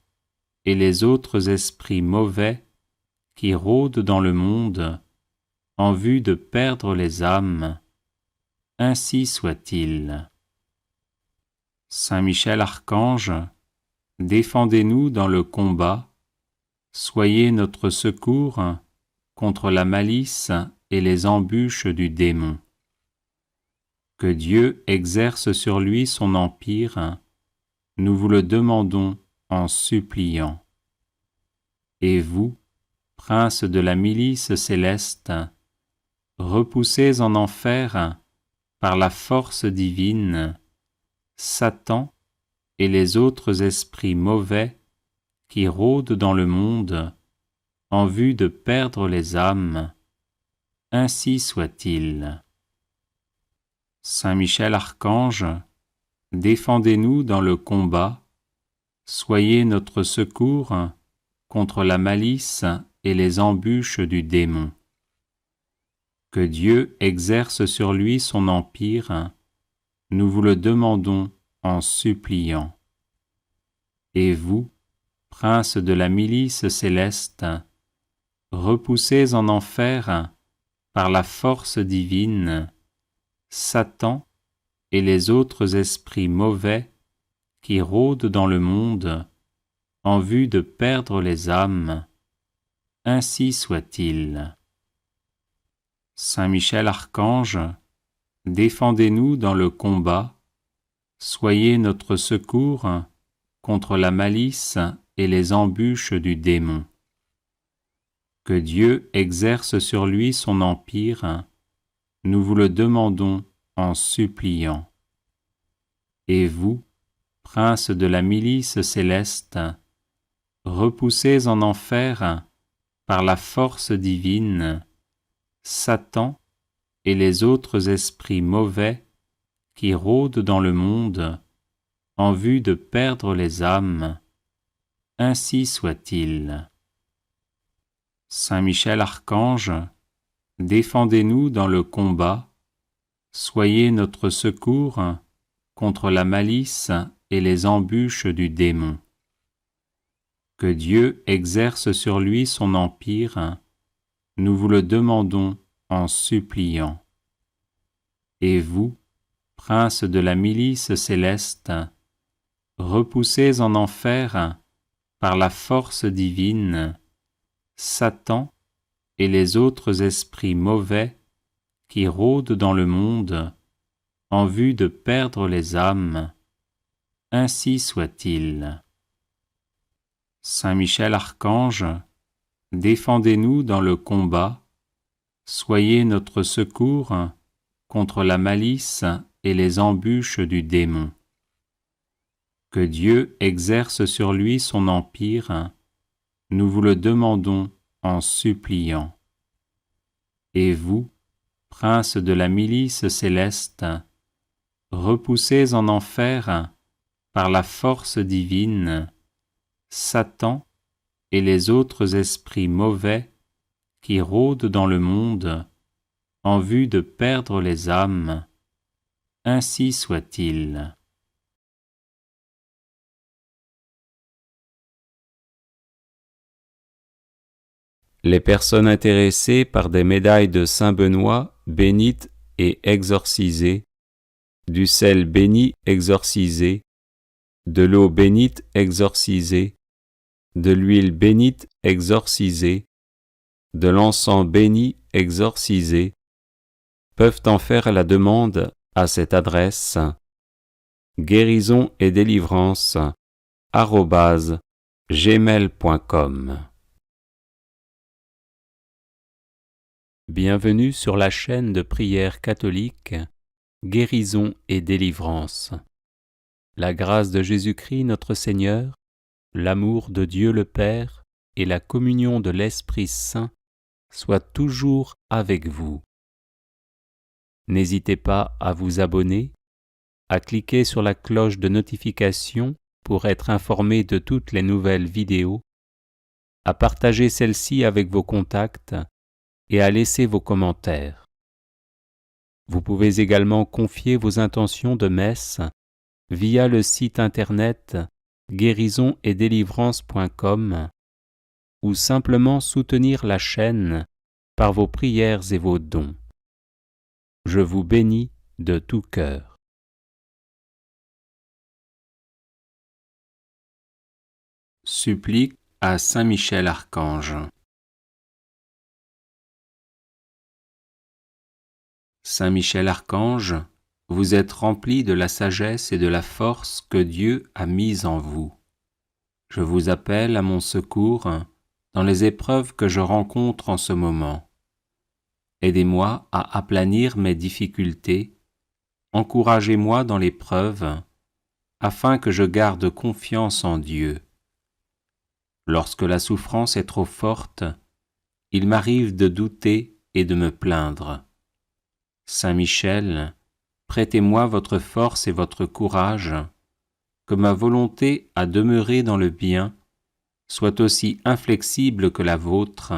et les autres esprits mauvais qui rôdent dans le monde en vue de perdre les âmes, ainsi soit-il. Saint Michel Archange, défendez-nous dans le combat, soyez notre secours contre la malice et les embûches du démon. Que Dieu exerce sur lui son empire, nous vous le demandons en suppliant. Et vous, princes de la milice céleste, repoussés en enfer par la force divine, Satan et les autres esprits mauvais qui rôdent dans le monde en vue de perdre les âmes, ainsi soit-il. Saint Michel Archange, défendez-nous dans le combat, soyez notre secours contre la malice et les embûches du démon. Que Dieu exerce sur lui son empire, nous vous le demandons en suppliant. Et vous, princes de la milice céleste, repoussés en enfer par la force divine, Satan et les autres esprits mauvais qui rôdent dans le monde en vue de perdre les âmes, ainsi soit-il. Saint Michel Archange, défendez-nous dans le combat, soyez notre secours contre la malice et les embûches du démon. Que Dieu exerce sur lui son empire, nous vous le demandons en suppliant. Et vous, princes de la milice céleste, repoussés en enfer par la force divine, Satan et les autres esprits mauvais qui rôdent dans le monde en vue de perdre les âmes, ainsi soit-il. Saint Michel Archange, défendez-nous dans le combat, soyez notre secours contre la malice et les embûches du démon. Que Dieu exerce sur lui son empire, nous vous le demandons en suppliant. Et vous, princes de la milice céleste, repoussés en enfer par la force divine, Satan et les autres esprits mauvais qui rôdent dans le monde en vue de perdre les âmes, ainsi soit-il. Saint Michel Archange, défendez-nous dans le combat, soyez notre secours contre la malice et les embûches du démon. Que Dieu exerce sur lui son empire, nous vous le demandons en suppliant. Et vous, princes de la milice céleste, repoussez en enfer, par la force divine, Satan et les autres esprits mauvais qui rôdent dans le monde en vue de perdre les âmes. Ainsi soit-il. Les personnes intéressées par des médailles de Saint Benoît bénites et exorcisées, du sel béni exorcisé, de l'eau bénite exorcisée, de l'huile bénite exorcisée, de l'encens béni exorcisé, peuvent en faire la demande à cette adresse guérison et délivrance @gmail.com. Bienvenue sur la chaîne de prière catholique Guérison et délivrance. La grâce de Jésus-Christ notre Seigneur, l'amour de Dieu le Père et la communion de l'Esprit Saint soient toujours avec vous. N'hésitez pas à vous abonner, à cliquer sur la cloche de notification pour être informé de toutes les nouvelles vidéos, à partager celle-ci avec vos contacts et à laisser vos commentaires. Vous pouvez également confier vos intentions de messe via le site internet guérisonetdélivrance.com ou simplement soutenir la chaîne par vos prières et vos dons. Je vous bénis de tout cœur. Supplique à Saint Michel Archange. Saint Michel Archange, vous êtes rempli de la sagesse et de la force que Dieu a mise en vous. Je vous appelle à mon secours dans les épreuves que je rencontre en ce moment. Aidez-moi à aplanir mes difficultés, encouragez-moi dans l'épreuve, afin que je garde confiance en Dieu. Lorsque la souffrance est trop forte, il m'arrive de douter et de me plaindre. Saint Michel, prêtez-moi votre force et votre courage, que ma volonté à demeurer dans le bien soit aussi inflexible que la vôtre,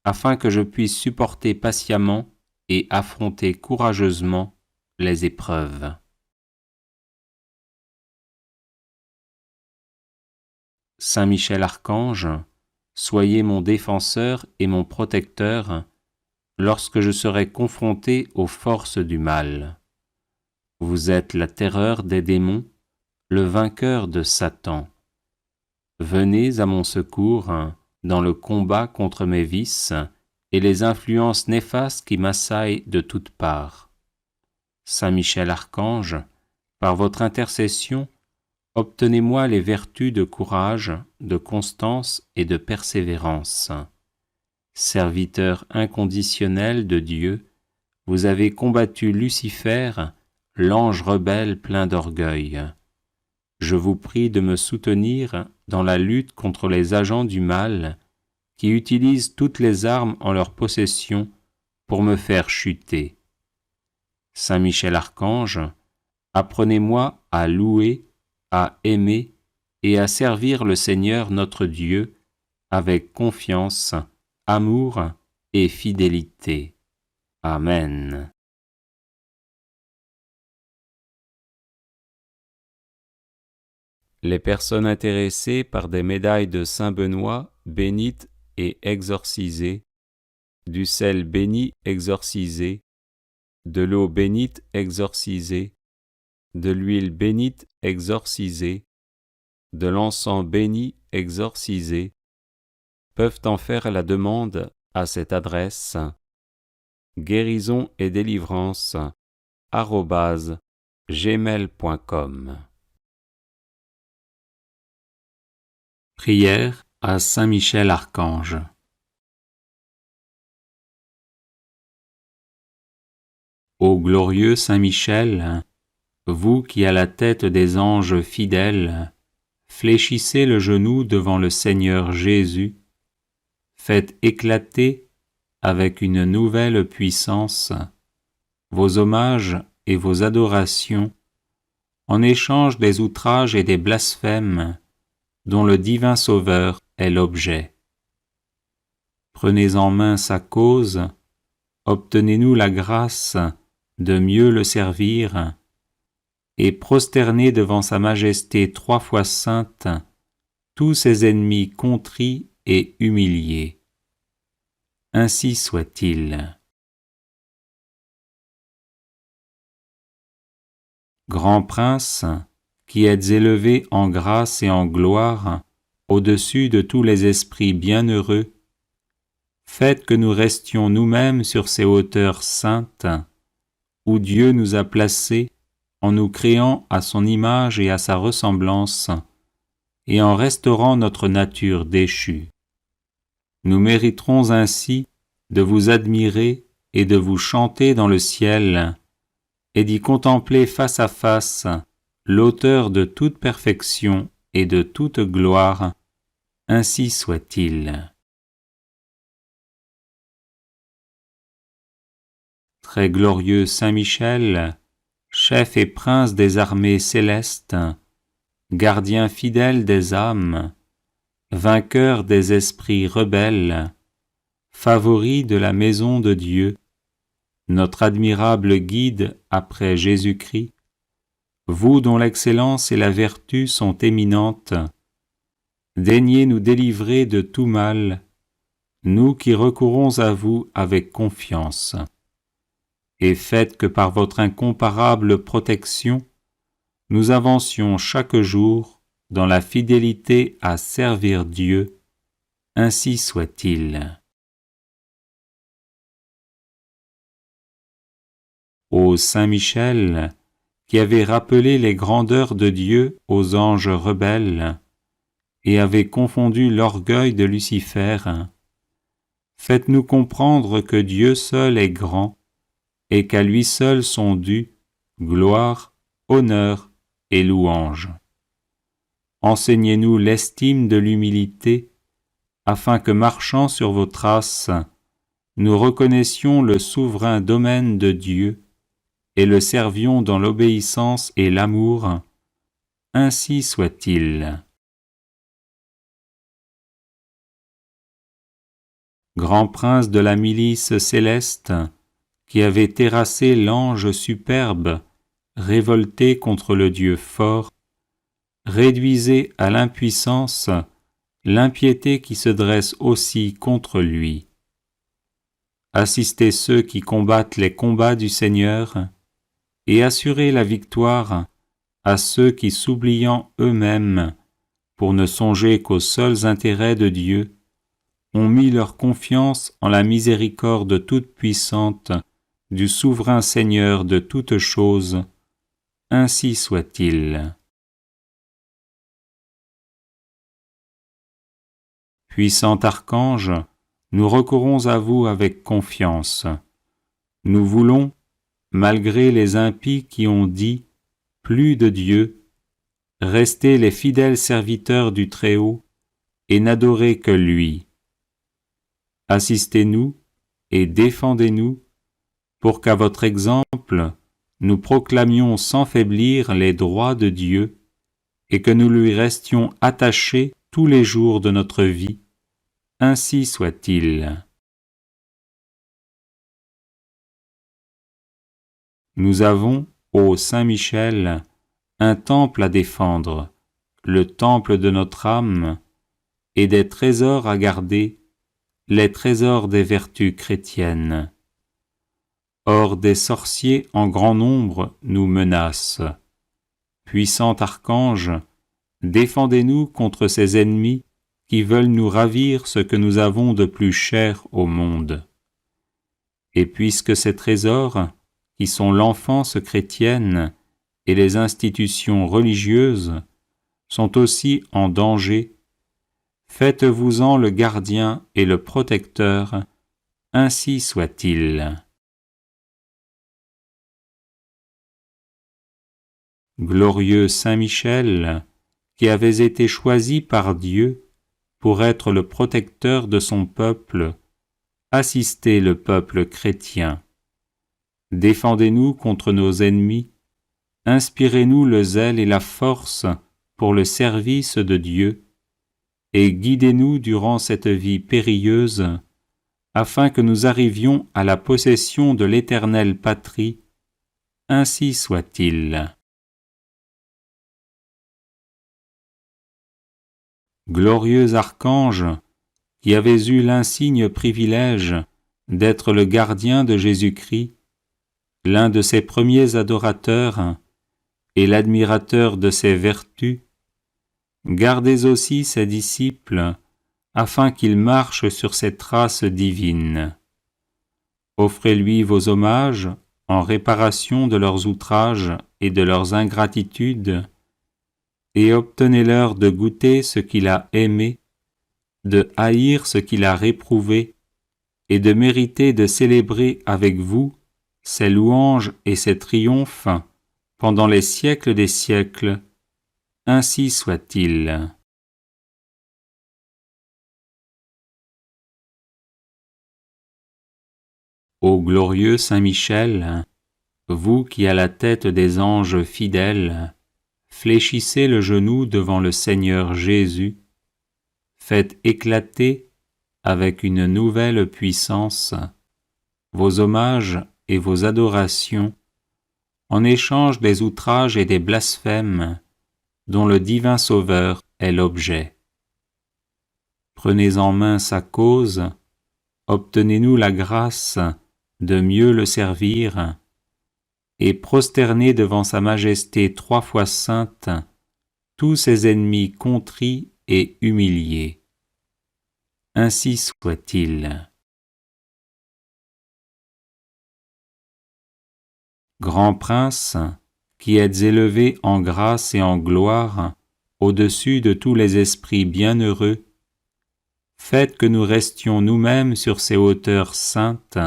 afin que je puisse supporter patiemment et affronter courageusement les épreuves. Saint Michel Archange, soyez mon défenseur et mon protecteur lorsque je serai confronté aux forces du mal. Vous êtes la terreur des démons, le vainqueur de Satan. Venez à mon secours dans le combat contre mes vices et les influences néfastes qui m'assaillent de toutes parts. Saint Michel Archange, par votre intercession, obtenez-moi les vertus de courage, de constance et de persévérance. Serviteur inconditionnel de Dieu, vous avez combattu Lucifer, l'ange rebelle plein d'orgueil. Je vous prie de me soutenir dans la lutte contre les agents du mal qui utilisent toutes les armes en leur possession pour me faire chuter. Saint Michel Archange, apprenez-moi à louer, à aimer et à servir le Seigneur notre Dieu avec confiance, amour et fidélité. Amen. Les personnes intéressées par des médailles de Saint Benoît bénites et exorcisées, du sel béni exorcisé, de l'eau bénite exorcisée, de l'huile bénite exorcisée, de l'encens béni exorcisé, peuvent en faire la demande à cette adresse guérison et délivrance @gmail.com. Prière à Saint Michel Archange. Ô glorieux Saint Michel, vous qui à la tête des anges fidèles fléchissez le genou devant le Seigneur Jésus, faites éclater avec une nouvelle puissance vos hommages et vos adorations, en échange des outrages et des blasphèmes dont le divin Sauveur est l'objet. Prenez en main sa cause, obtenez-nous la grâce de mieux le servir, et prosternez devant sa majesté 3 fois sainte tous ses ennemis contrits et humiliés. Ainsi soit-il. Grand Prince, qui êtes élevé en grâce et en gloire au-dessus de tous les esprits bienheureux, faites que nous restions nous-mêmes sur ces hauteurs saintes, où Dieu nous a placés en nous créant à son image et à sa ressemblance, et en restaurant notre nature déchue. Nous mériterons ainsi de vous admirer et de vous chanter dans le ciel, et d'y contempler face à face l'auteur de toute perfection et de toute gloire. Ainsi soit-il. Très glorieux Saint Michel, chef et prince des armées célestes, gardien fidèle des âmes, vainqueur des esprits rebelles, favori de la maison de Dieu, notre admirable guide après Jésus-Christ, vous dont l'excellence et la vertu sont éminentes, daignez nous délivrer de tout mal, nous qui recourons à vous avec confiance, et faites que par votre incomparable protection, nous avancions chaque jour dans la fidélité à servir Dieu. Ainsi soit-il. Ô Saint Michel, qui avez rappelé les grandeurs de Dieu aux anges rebelles et avez confondu l'orgueil de Lucifer, faites-nous comprendre que Dieu seul est grand et qu'à lui seul sont dus gloire, honneur et louange. Enseignez-nous l'estime de l'humilité, afin que, marchant sur vos traces, nous reconnaissions le souverain domaine de Dieu et le servions dans l'obéissance et l'amour. Ainsi soit-il. Grand prince de la milice céleste, qui avait terrassé l'ange superbe, révolté contre le Dieu fort, réduisez à l'impuissance l'impiété qui se dresse aussi contre lui. Assistez ceux qui combattent les combats du Seigneur, et assurez la victoire à ceux qui, s'oubliant eux-mêmes, pour ne songer qu'aux seuls intérêts de Dieu, ont mis leur confiance en la miséricorde toute-puissante du souverain Seigneur de toutes choses. Ainsi soit-il. Puissant archange, nous recourons à vous avec confiance. Nous voulons, malgré les impies qui ont dit « plus de Dieu », rester les fidèles serviteurs du Très-Haut et n'adorer que lui. Assistez-nous et défendez-nous pour qu'à votre exemple, nous proclamions sans faiblir les droits de Dieu et que nous lui restions attachés tous les jours de notre vie. Ainsi soit-il. Nous avons, ô Saint Michel, un temple à défendre, le temple de notre âme, et des trésors à garder, les trésors des vertus chrétiennes. Or des sorciers en grand nombre nous menacent. Puissant archange, défendez-nous contre ces ennemis qui veulent nous ravir ce que nous avons de plus cher au monde. Et puisque ces trésors, qui sont l'enfance chrétienne et les institutions religieuses, sont aussi en danger, faites-vous-en le gardien et le protecteur, ainsi soit-il. Glorieux Saint Michel, qui avez été choisi par Dieu pour être le protecteur de son peuple, assistez le peuple chrétien. Défendez-nous contre nos ennemis, inspirez-nous le zèle et la force pour le service de Dieu, et guidez-nous durant cette vie périlleuse, afin que nous arrivions à la possession de l'éternelle patrie. Ainsi soit-il. Glorieux archange, qui avez eu l'insigne privilège d'être le gardien de Jésus-Christ, l'un de ses premiers adorateurs et l'admirateur de ses vertus, gardez aussi ses disciples, afin qu'ils marchent sur ses traces divines. Offrez-lui vos hommages en réparation de leurs outrages et de leurs ingratitudes, et obtenez-leur de goûter ce qu'il a aimé, de haïr ce qu'il a réprouvé, et de mériter de célébrer avec vous ses louanges et ses triomphes pendant les siècles des siècles. Ainsi soit-il. Ô glorieux Saint Michel, vous qui à la tête des anges fidèles, fléchissez le genou devant le Seigneur Jésus, faites éclater avec une nouvelle puissance vos hommages et vos adorations en échange des outrages et des blasphèmes dont le divin Sauveur est l'objet. Prenez en main sa cause, obtenez-nous la grâce de mieux le servir, et prosternez devant sa majesté 3 fois sainte tous ses ennemis contrits et humiliés. Ainsi soit-il. Grand Prince, qui êtes élevé en grâce et en gloire au-dessus de tous les esprits bienheureux, faites que nous restions nous-mêmes sur ces hauteurs saintes,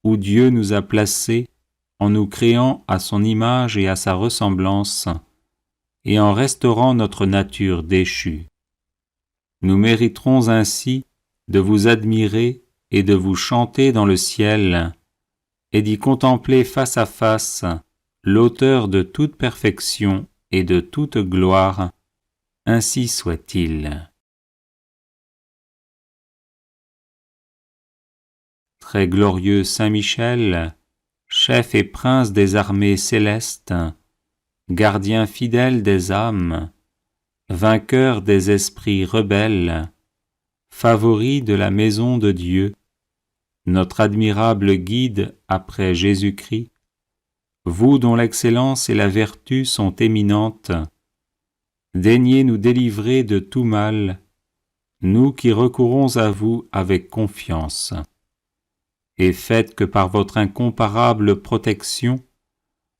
où Dieu nous a placés en nous créant à son image et à sa ressemblance, et en restaurant notre nature déchue. Nous mériterons ainsi de vous admirer et de vous chanter dans le ciel, et d'y contempler face à face l'auteur de toute perfection et de toute gloire. Ainsi soit-il. Très glorieux Saint Michel, chef et prince des armées célestes, gardien fidèle des âmes, vainqueur des esprits rebelles, favori de la maison de Dieu, notre admirable guide après Jésus-Christ, vous dont l'excellence et la vertu sont éminentes, daignez nous délivrer de tout mal, nous qui recourons à vous avec confiance, et faites que par votre incomparable protection,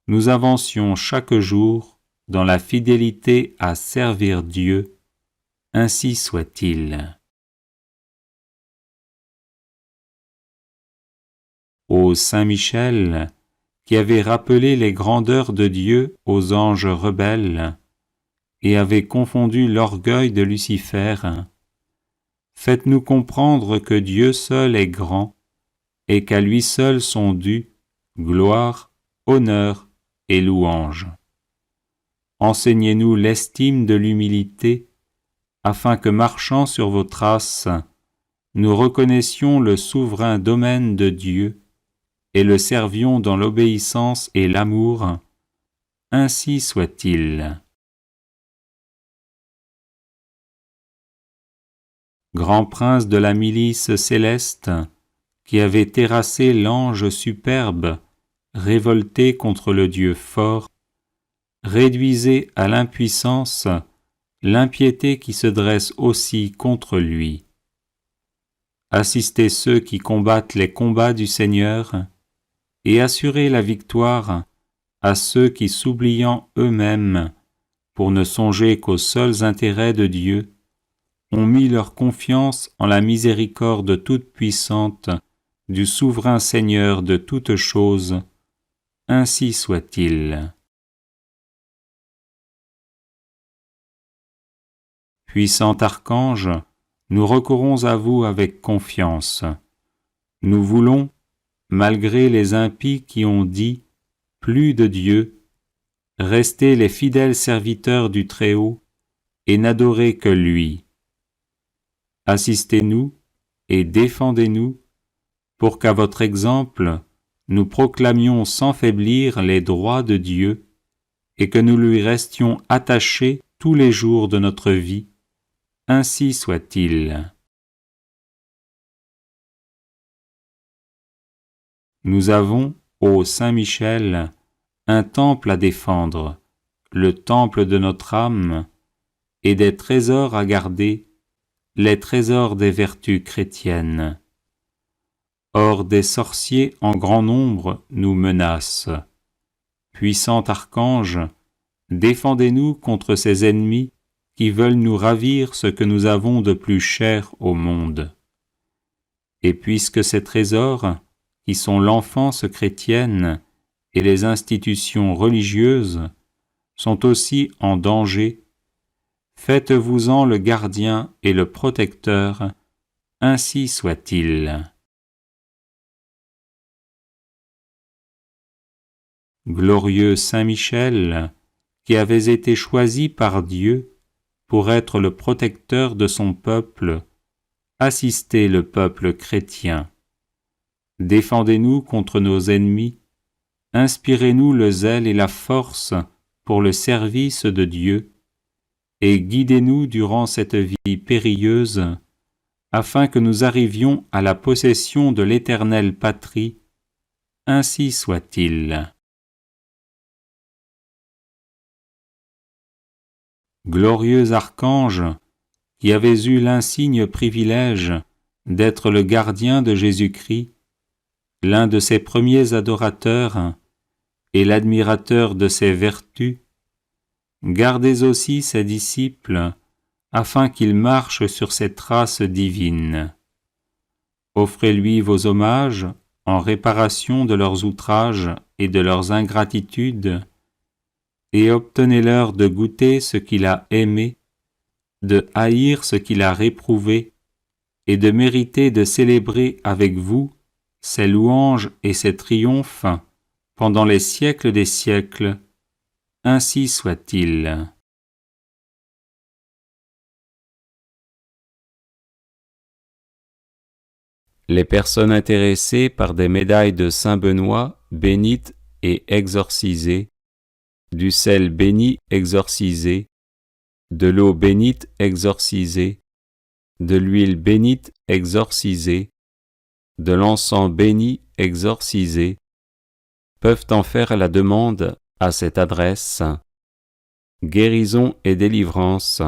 nous avancions chaque jour dans la fidélité à servir Dieu. Ainsi soit-il. Ô Saint Michel, qui avez rappelé les grandeurs de Dieu aux anges rebelles, et avez confondu l'orgueil de Lucifer, faites-nous comprendre que Dieu seul est grand, et qu'à lui seul sont dus gloire, honneur et louange. Enseignez-nous l'estime de l'humilité, afin que, marchant sur vos traces, nous reconnaissions le souverain domaine de Dieu et le servions dans l'obéissance et l'amour. Ainsi soit-il. Grand prince de la milice céleste, qui avait terrassé l'ange superbe, révolté contre le Dieu fort, réduisez à l'impuissance l'impiété qui se dresse aussi contre lui. Assistez ceux qui combattent les combats du Seigneur, et assurez la victoire à ceux qui, s'oubliant eux-mêmes, pour ne songer qu'aux seuls intérêts de Dieu, ont mis leur confiance en la miséricorde toute-puissante du souverain Seigneur de toutes choses. Ainsi soit-il. Puissant archange, nous recourons à vous avec confiance. Nous voulons, malgré les impies qui ont dit « Plus de Dieu », restez les fidèles serviteurs du Très-Haut et n'adorez que lui. Assistez-nous et défendez-nous pour qu'à votre exemple, nous proclamions sans faiblir les droits de Dieu et que nous lui restions attachés tous les jours de notre vie. Ainsi soit-il. Nous avons, ô Saint Michel, un temple à défendre, le temple de notre âme, et des trésors à garder, les trésors des vertus chrétiennes. Or des sorciers en grand nombre nous menacent. Puissant archange, défendez-nous contre ces ennemis qui veulent nous ravir ce que nous avons de plus cher au monde. Et puisque ces trésors, qui sont l'enfance chrétienne et les institutions religieuses, sont aussi en danger, faites-vous-en le gardien et le protecteur, ainsi soit-il. Glorieux Saint Michel, qui avez été choisi par Dieu pour être le protecteur de son peuple, assistez le peuple chrétien. Défendez-nous contre nos ennemis, inspirez-nous le zèle et la force pour le service de Dieu, et guidez-nous durant cette vie périlleuse, afin que nous arrivions à la possession de l'éternelle patrie. Ainsi soit-il. Glorieux archange, qui avez eu l'insigne privilège d'être le gardien de Jésus-Christ, l'un de ses premiers adorateurs et l'admirateur de ses vertus, gardez aussi ses disciples afin qu'ils marchent sur ses traces divines. Offrez-lui vos hommages en réparation de leurs outrages et de leurs ingratitudes, et obtenez-leur de goûter ce qu'il a aimé, de haïr ce qu'il a réprouvé, et de mériter de célébrer avec vous ses louanges et ses triomphes pendant les siècles des siècles. Ainsi soit-il. Les personnes intéressées par des médailles de Saint Benoît bénites et exorcisées, du sel béni exorcisé, de l'eau bénite exorcisée, de l'huile bénite exorcisée, de l'encens béni exorcisé, peuvent en faire la demande à cette adresse guérison et délivrance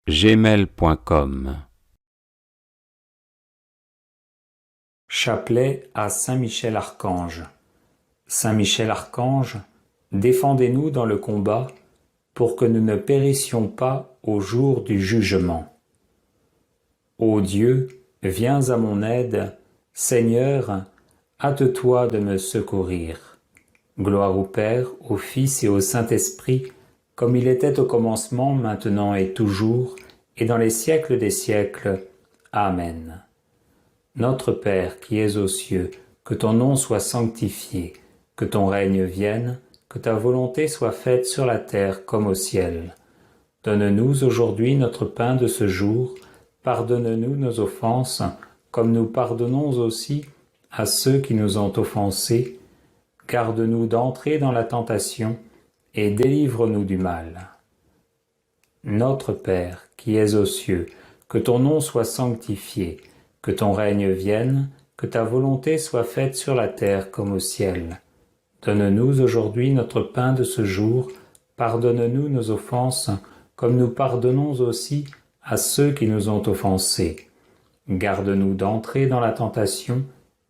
@gmail.com. Chapelet à Saint Michel Archange. Saint Michel Archange, défendez-nous dans le combat pour que nous ne périssions pas au jour du jugement. Ô Dieu, viens à mon aide, Seigneur, hâte-toi de me secourir. Gloire au Père, au Fils et au Saint-Esprit, comme il était au commencement, maintenant et toujours, et dans les siècles des siècles. Amen. Notre Père qui es aux cieux, que ton nom soit sanctifié, que ton règne vienne, que ta volonté soit faite sur la terre comme au ciel. Donne-nous aujourd'hui notre pain de ce jour, pardonne-nous nos offenses, comme nous pardonnons aussi à ceux qui nous ont offensés. Garde-nous d'entrer dans la tentation, et délivre-nous du mal. Notre Père, qui es aux cieux, que ton nom soit sanctifié, que ton règne vienne, que ta volonté soit faite sur la terre comme au ciel. Donne-nous aujourd'hui notre pain de ce jour, pardonne-nous nos offenses, comme nous pardonnons aussi à ceux qui nous ont offensés. Garde-nous d'entrer dans la tentation,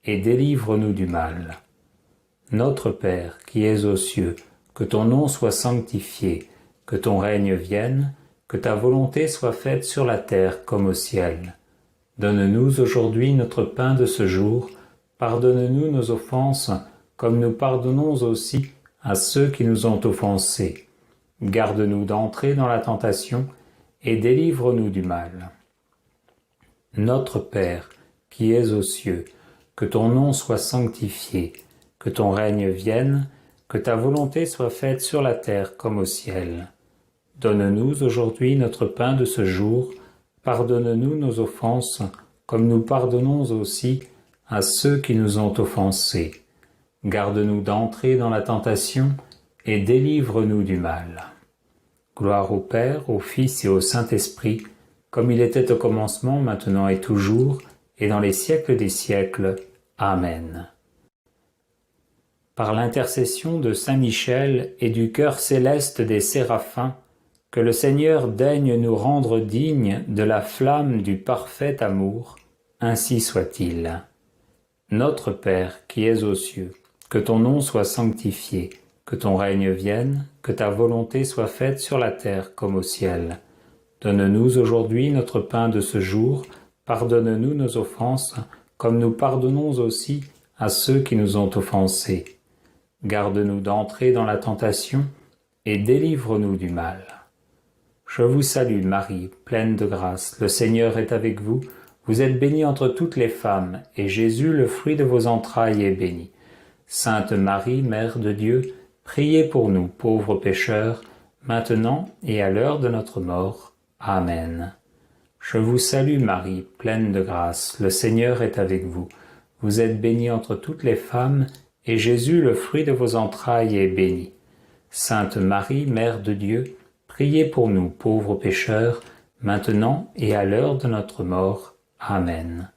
et délivre-nous du mal. Notre Père, qui es aux cieux, que ton nom soit sanctifié, que ton règne vienne, que ta volonté soit faite sur la terre comme au ciel. Donne-nous aujourd'hui notre pain de ce jour, pardonne-nous nos offenses, comme nous pardonnons aussi à ceux qui nous ont offensés. Garde-nous d'entrer dans la tentation, et délivre-nous du mal. Notre Père, qui es aux cieux, que ton nom soit sanctifié, que ton règne vienne, que ta volonté soit faite sur la terre comme au ciel. Donne-nous aujourd'hui notre pain de ce jour, pardonne-nous nos offenses, comme nous pardonnons aussi à ceux qui nous ont offensés. Garde-nous d'entrer dans la tentation et délivre-nous du mal. Gloire au Père, au Fils et au Saint-Esprit, comme il était au commencement, maintenant et toujours, et dans les siècles des siècles. Amen. Par l'intercession de Saint Michel et du cœur céleste des séraphins, que le Seigneur daigne nous rendre dignes de la flamme du parfait amour, ainsi soit-il. Notre Père qui es aux cieux, que ton nom soit sanctifié, que ton règne vienne, que ta volonté soit faite sur la terre comme au ciel. Donne-nous aujourd'hui notre pain de ce jour, pardonne-nous nos offenses, comme nous pardonnons aussi à ceux qui nous ont offensés. Garde-nous d'entrer dans la tentation et délivre-nous du mal. Je vous salue Marie, pleine de grâce, le Seigneur est avec vous. Vous êtes bénie entre toutes les femmes, et Jésus, le fruit de vos entrailles, est béni. Sainte Marie, Mère de Dieu, priez pour nous, pauvres pécheurs, maintenant et à l'heure de notre mort. Amen. Je vous salue Marie, pleine de grâce, le Seigneur est avec vous. Vous êtes bénie entre toutes les femmes, et Jésus, le fruit de vos entrailles, est béni. Sainte Marie, Mère de Dieu, priez pour nous, pauvres pécheurs, maintenant et à l'heure de notre mort. Amen.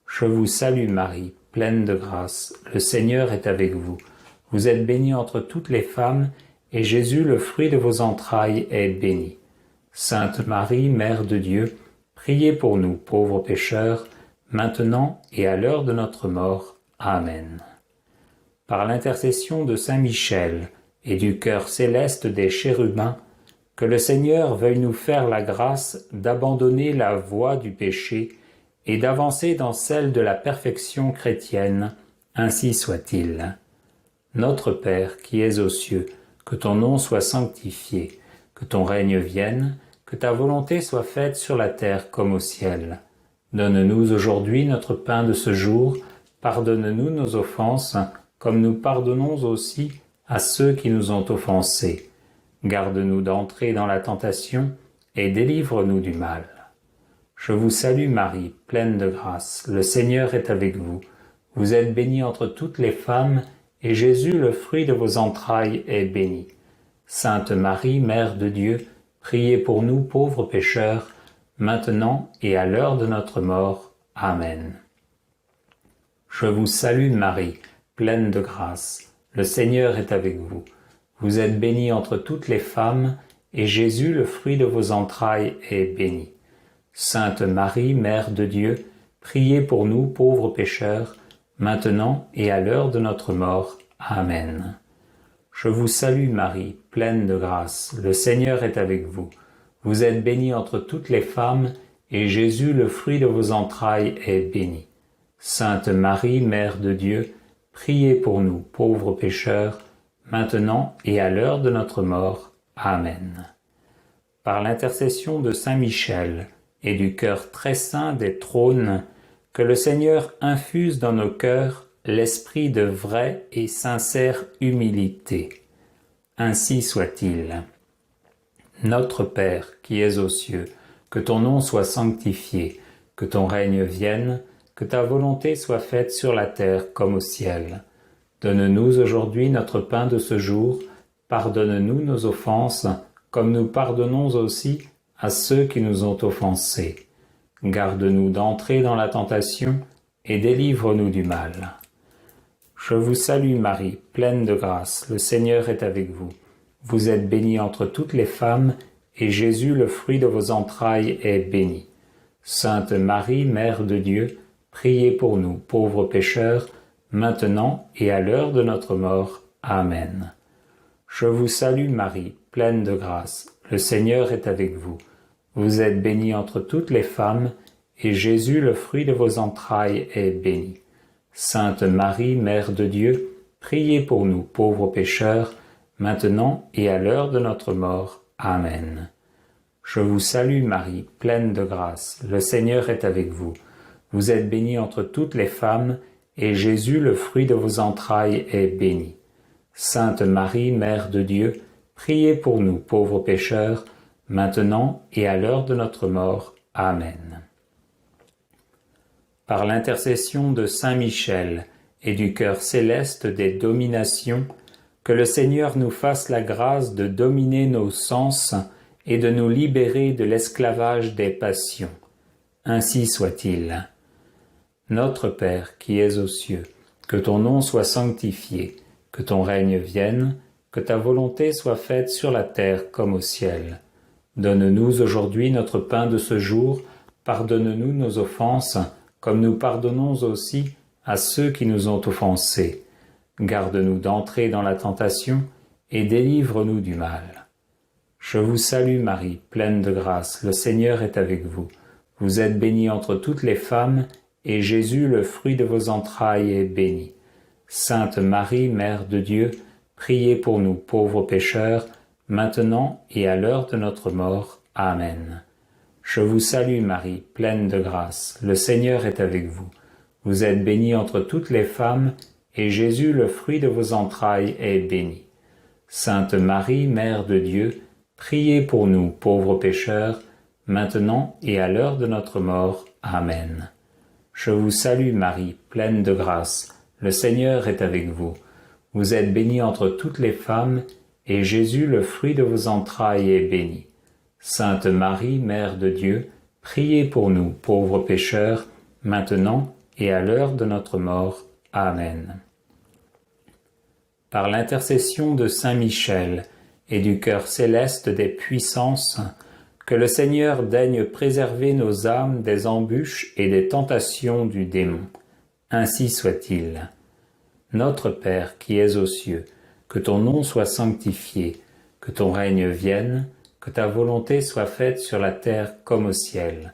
Je vous salue Marie, pleine de grâce, le Seigneur est avec vous. Vous êtes bénie entre toutes les femmes, et Jésus, le fruit de vos entrailles, est béni. Sainte Marie, Mère de Dieu, priez pour nous, pauvres pécheurs, maintenant et à l'heure de notre mort. Amen. Par l'intercession de Saint Michel et du cœur céleste des chérubins, que le Seigneur veuille nous faire la grâce d'abandonner la voie du péché et d'avancer dans celle de la perfection chrétienne, ainsi soit-il. Notre Père qui es aux cieux, que ton nom soit sanctifié, que ton règne vienne, que ta volonté soit faite sur la terre comme au ciel. Donne-nous aujourd'hui notre pain de ce jour, pardonne-nous nos offenses, comme nous pardonnons aussi à ceux qui nous ont offensés. Garde-nous d'entrer dans la tentation et délivre-nous du mal. Je vous salue Marie, pleine de grâce, le Seigneur est avec vous. Vous êtes bénie entre toutes les femmes, et Jésus, le fruit de vos entrailles, est béni. Sainte Marie, Mère de Dieu, priez pour nous pauvres pécheurs, maintenant et à l'heure de notre mort. Amen. Je vous salue Marie, pleine de grâce, le Seigneur est avec vous. Vous êtes bénie entre toutes les femmes, et Jésus, le fruit de vos entrailles, est béni. Sainte Marie, Mère de Dieu, priez pour nous pauvres pécheurs, maintenant et à l'heure de notre mort. Amen. Je vous salue Marie, pleine de grâce, le Seigneur est avec vous. Vous êtes bénie entre toutes les femmes, et Jésus, le fruit de vos entrailles, est béni. Sainte Marie, Mère de Dieu, priez pour nous pauvres pécheurs, maintenant et à l'heure de notre mort. Amen. Par l'intercession de Saint Michel et du cœur très saint des trônes, que le Seigneur infuse dans nos cœurs l'esprit de vraie et sincère humilité. Ainsi soit-il. Notre Père qui es aux cieux, que ton nom soit sanctifié, que ton règne vienne, que ta volonté soit faite sur la terre comme au ciel. Donne-nous aujourd'hui notre pain de ce jour, pardonne-nous nos offenses, comme nous pardonnons aussi à ceux qui nous ont offensés. Garde-nous d'entrer dans la tentation et délivre-nous du mal. Je vous salue Marie, pleine de grâce, le Seigneur est avec vous. Vous êtes bénie entre toutes les femmes, et Jésus, le fruit de vos entrailles, est béni. Sainte Marie, Mère de Dieu, priez pour nous, pauvres pécheurs, maintenant et à l'heure de notre mort. Amen. Je vous salue Marie, pleine de grâce, le Seigneur est avec vous. Vous êtes bénie entre toutes les femmes, et Jésus, le fruit de vos entrailles, est béni. Sainte Marie, Mère de Dieu, priez pour nous, pauvres pécheurs, maintenant et à l'heure de notre mort. Amen. Je vous salue Marie, pleine de grâce, le Seigneur est avec vous. Vous êtes bénie entre toutes les femmes, et Jésus, le fruit de vos entrailles, est béni. Sainte Marie, Mère de Dieu, priez pour nous pauvres pécheurs, maintenant et à l'heure de notre mort. Amen. Par l'intercession de Saint Michel et du cœur céleste des dominations, que le Seigneur nous fasse la grâce de dominer nos sens et de nous libérer de l'esclavage des passions. Ainsi soit-il. Notre Père qui es aux cieux, que ton nom soit sanctifié, que ton règne vienne, que ta volonté soit faite sur la terre comme au ciel. Donne-nous aujourd'hui notre pain de ce jour, pardonne-nous nos offenses, comme nous pardonnons aussi à ceux qui nous ont offensés. Garde-nous d'entrer dans la tentation et délivre-nous du mal. Je vous salue Marie, pleine de grâce, le Seigneur est avec vous. Vous êtes bénie entre toutes les femmes, et Jésus, le fruit de vos entrailles, est béni. Sainte Marie, Mère de Dieu, priez pour nous pauvres pécheurs, maintenant et à l'heure de notre mort. Amen. Je vous salue Marie, pleine de grâce, le Seigneur est avec vous. Vous êtes bénie entre toutes les femmes, et Jésus, le fruit de vos entrailles, est béni. Sainte Marie, Mère de Dieu, priez pour nous pauvres pécheurs, maintenant et à l'heure de notre mort. Amen. Je vous salue Marie, pleine de grâce, le Seigneur est avec vous. Vous êtes bénie entre toutes les femmes, et Jésus, le fruit de vos entrailles, est béni. Sainte Marie, Mère de Dieu, priez pour nous pauvres pécheurs, maintenant et à l'heure de notre mort. Amen. Par l'intercession de Saint Michel et du cœur céleste des puissances, que le Seigneur daigne préserver nos âmes des embûches et des tentations du démon. Ainsi soit-il. Notre Père qui es aux cieux, que ton nom soit sanctifié, que ton règne vienne, que ta volonté soit faite sur la terre comme au ciel.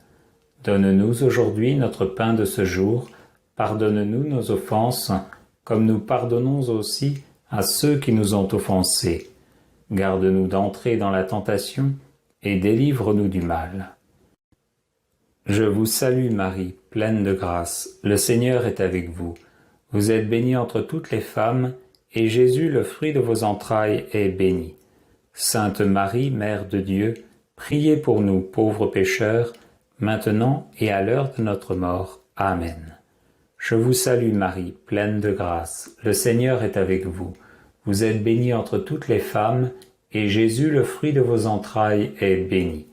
Donne-nous aujourd'hui notre pain de ce jour, pardonne-nous nos offenses, comme nous pardonnons aussi à ceux qui nous ont offensés. Garde-nous d'entrer dans la tentation, et délivre-nous du mal. Je vous salue Marie, pleine de grâce, le Seigneur est avec vous. Vous êtes bénie entre toutes les femmes, et Jésus, le fruit de vos entrailles, est béni. Sainte Marie, Mère de Dieu, priez pour nous pauvres pécheurs, maintenant et à l'heure de notre mort. Amen. Je vous salue Marie, pleine de grâce, le Seigneur est avec vous. Vous êtes bénie entre toutes les femmes, et Jésus, le fruit de vos entrailles, est béni.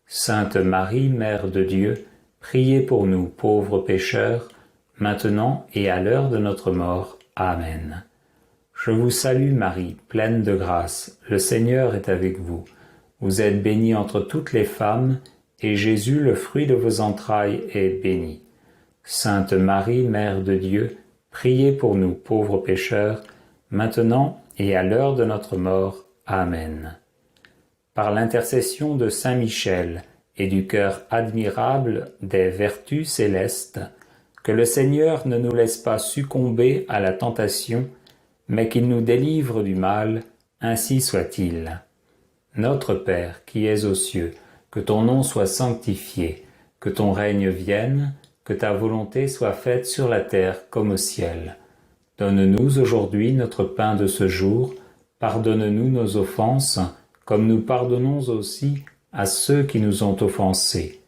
Sainte Marie, Mère de Dieu, priez pour nous pauvres pécheurs, maintenant et à l'heure de notre mort. Amen. Je vous salue Marie, pleine de grâce, le Seigneur est avec vous. Vous êtes bénie entre toutes les femmes, et Jésus, le fruit de vos entrailles, est béni. Sainte Marie, Mère de Dieu, priez pour nous pauvres pécheurs, maintenant et à l'heure de notre mort. Amen. Par l'intercession de Saint Michel et du cœur admirable des vertus célestes, que le Seigneur ne nous laisse pas succomber à la tentation, mais qu'il nous délivre du mal, ainsi soit-il. Notre Père qui es aux cieux, que ton nom soit sanctifié, que ton règne vienne, que ta volonté soit faite sur la terre comme au ciel. Donne-nous aujourd'hui notre pain de ce jour, pardonne-nous nos offenses, comme nous pardonnons aussi à ceux qui nous ont offensés.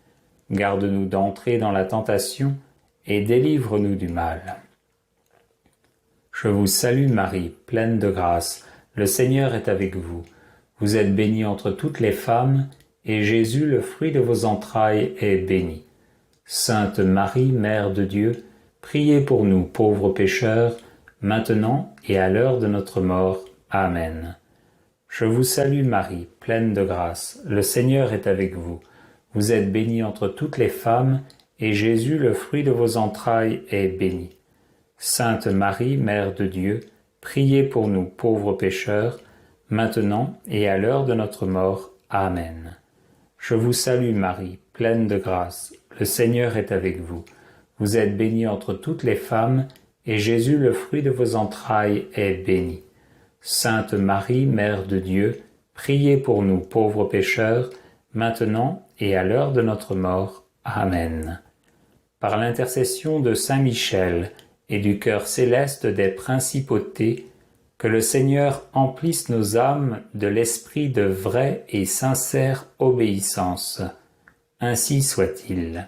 Garde-nous d'entrer dans la tentation, et délivre-nous du mal. Je vous salue Marie, pleine de grâce, le Seigneur est avec vous. Vous êtes bénie entre toutes les femmes, et Jésus, le fruit de vos entrailles, est béni. Sainte Marie, Mère de Dieu, priez pour nous pauvres pécheurs, maintenant et à l'heure de notre mort. Amen. Je vous salue Marie, pleine de grâce, le Seigneur est avec vous. Vous êtes bénie entre toutes les femmes, et Jésus, le fruit de vos entrailles, est béni. Sainte Marie, Mère de Dieu, priez pour nous pauvres pécheurs, maintenant et à l'heure de notre mort. Amen. Je vous salue Marie, pleine de grâce, le Seigneur est avec vous. Vous êtes bénie entre toutes les femmes, et Jésus, le fruit de vos entrailles, est béni. Sainte Marie, Mère de Dieu, priez pour nous pauvres pécheurs, maintenant et à l'heure de notre mort. Amen. Par l'intercession de Saint Michel et du cœur céleste des principautés, que le Seigneur emplisse nos âmes de l'esprit de vraie et sincère obéissance. Ainsi soit-il.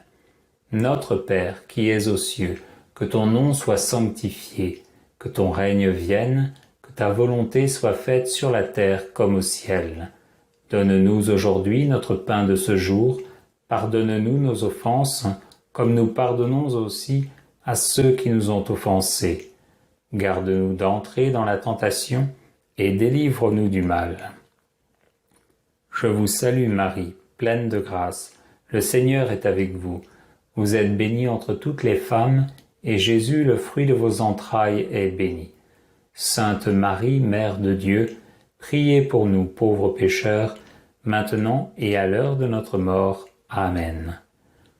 Notre Père qui es aux cieux, que ton nom soit sanctifié, que ton règne vienne, que ta volonté soit faite sur la terre comme au ciel. Donne-nous aujourd'hui notre pain de ce jour, pardonne-nous nos offenses, comme nous pardonnons aussi à ceux qui nous ont offensés. Garde-nous d'entrer dans la tentation et délivre-nous du mal. Je vous salue Marie, pleine de grâce, le Seigneur est avec vous. Vous êtes bénie entre toutes les femmes, et Jésus, le fruit de vos entrailles, est béni. Sainte Marie, Mère de Dieu, priez pour nous pauvres pécheurs, maintenant et à l'heure de notre mort. Amen.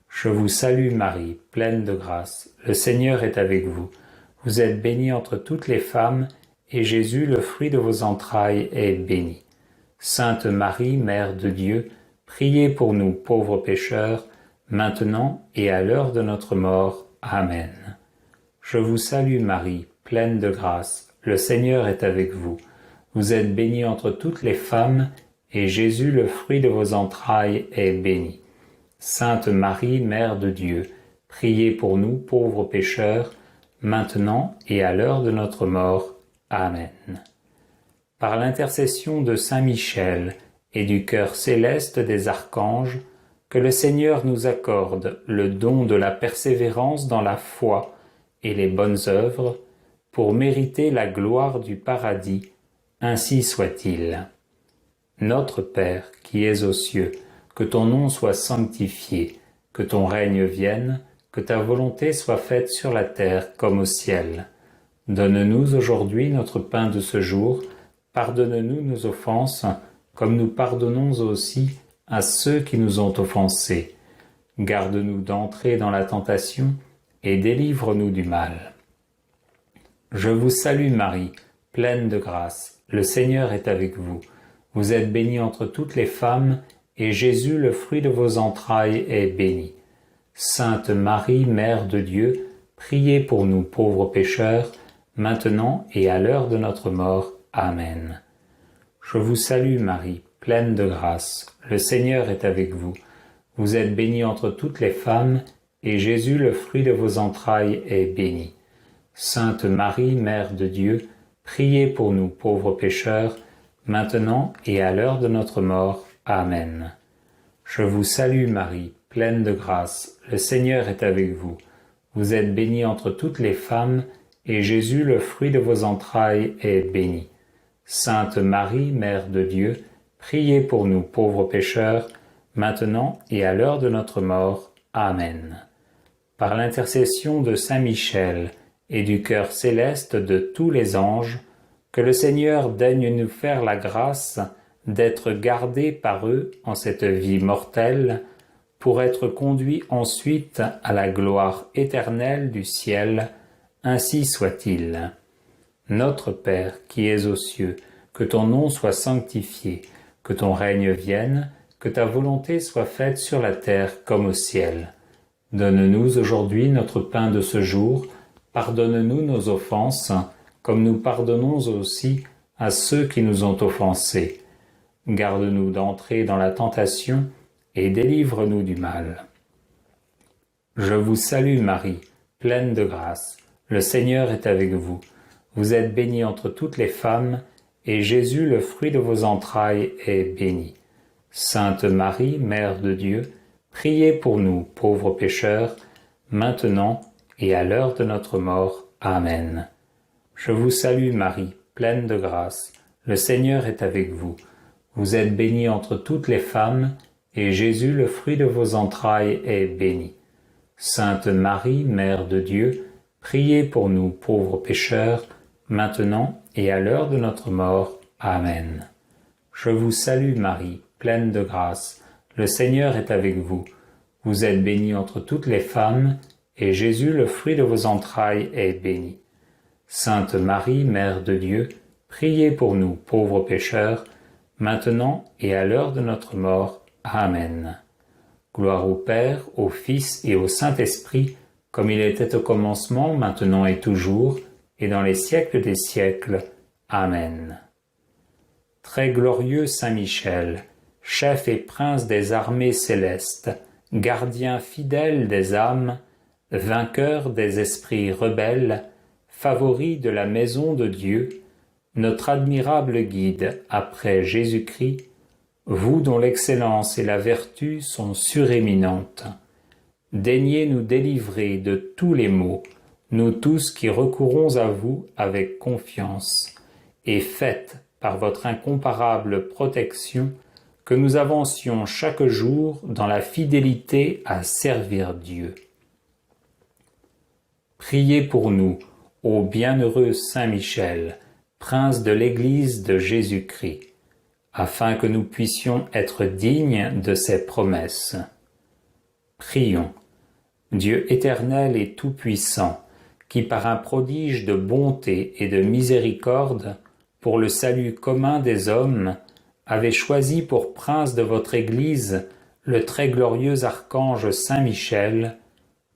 Je vous salue Marie, pleine de grâce, le Seigneur est avec vous. Vous êtes bénie entre toutes les femmes, et Jésus, le fruit de vos entrailles, est béni. Sainte Marie, Mère de Dieu, priez pour nous pauvres pécheurs, maintenant et à l'heure de notre mort. Amen. Je vous salue Marie, pleine de grâce, le Seigneur est avec vous. Vous êtes bénie entre toutes les femmes, et Jésus, le fruit de vos entrailles, est béni. Sainte Marie, Mère de Dieu, priez pour nous pauvres pécheurs, maintenant et à l'heure de notre mort. Amen. Par l'intercession de Saint Michel et du cœur céleste des archanges, que le Seigneur nous accorde le don de la persévérance dans la foi et les bonnes œuvres, pour mériter la gloire du paradis, ainsi soit-il. Notre Père qui es aux cieux, que ton nom soit sanctifié, que ton règne vienne, que ta volonté soit faite sur la terre comme au ciel. Donne-nous aujourd'hui notre pain de ce jour, pardonne-nous nos offenses, comme nous pardonnons aussi à ceux qui nous ont offensés. Garde-nous d'entrer dans la tentation et délivre-nous du mal. Je vous salue Marie, pleine de grâce, le Seigneur est avec vous. Vous êtes bénie entre toutes les femmes, et Jésus, le fruit de vos entrailles, est béni. Sainte Marie, Mère de Dieu, priez pour nous pauvres pécheurs, maintenant et à l'heure de notre mort. Amen. Je vous salue Marie, pleine de grâce, le Seigneur est avec vous. Vous êtes bénie entre toutes les femmes, et Jésus, le fruit de vos entrailles, est béni. Sainte Marie, Mère de Dieu, priez pour nous pauvres pécheurs, maintenant et à l'heure de notre mort. Amen. Je vous salue Marie, pleine de grâce, le Seigneur est avec vous. Vous êtes bénie entre toutes les femmes, et Jésus, le fruit de vos entrailles, est béni. Sainte Marie, Mère de Dieu, priez pour nous pauvres pécheurs, maintenant et à l'heure de notre mort. Amen. Par l'intercession de Saint Michel et du cœur céleste de tous les anges, que le Seigneur daigne nous faire la grâce d'être gardés par eux en cette vie mortelle, pour être conduits ensuite à la gloire éternelle du ciel. Ainsi soit-il. Notre Père qui es aux cieux, que ton nom soit sanctifié, que ton règne vienne, que ta volonté soit faite sur la terre comme au ciel. Donne-nous aujourd'hui notre pain de ce jour, pardonne-nous nos offenses, comme nous pardonnons aussi à ceux qui nous ont offensés. Garde-nous d'entrer dans la tentation et délivre-nous du mal. Je vous salue Marie, pleine de grâce, le Seigneur est avec vous. Vous êtes bénie entre toutes les femmes, et Jésus, le fruit de vos entrailles, est béni. Sainte Marie, Mère de Dieu, priez pour nous, pauvres pécheurs, maintenant et à l'heure de notre mort. Amen. Je vous salue Marie, pleine de grâce, le Seigneur est avec vous. Vous êtes bénie entre toutes les femmes, et Jésus, le fruit de vos entrailles, est béni. Sainte Marie, Mère de Dieu, priez pour nous pauvres pécheurs, maintenant et à l'heure de notre mort. Amen. Je vous salue Marie, pleine de grâce, le Seigneur est avec vous. Vous êtes bénie entre toutes les femmes, et Jésus, le fruit de vos entrailles, est béni. Sainte Marie, Mère de Dieu, priez pour nous pauvres pécheurs, maintenant et à l'heure de notre mort. Amen. Gloire au Père, au Fils et au Saint-Esprit, comme il était au commencement, maintenant et toujours, et dans les siècles des siècles. Amen. Très glorieux Saint Michel, chef et prince des armées célestes, gardien fidèle des âmes, vainqueur des esprits rebelles, favori de la maison de Dieu, notre admirable guide après Jésus-Christ, vous dont l'excellence et la vertu sont suréminentes, daignez nous délivrer de tous les maux, nous tous qui recourons à vous avec confiance, et faites, par votre incomparable protection, que nous avancions chaque jour dans la fidélité à servir Dieu. Priez pour nous, ô bienheureux Saint Michel, prince de l'Église de Jésus-Christ, afin que nous puissions être dignes de ses promesses. Prions. Dieu éternel et tout-puissant, qui par un prodige de bonté et de miséricorde, pour le salut commun des hommes, avez choisi pour prince de votre Église le très glorieux archange Saint Michel,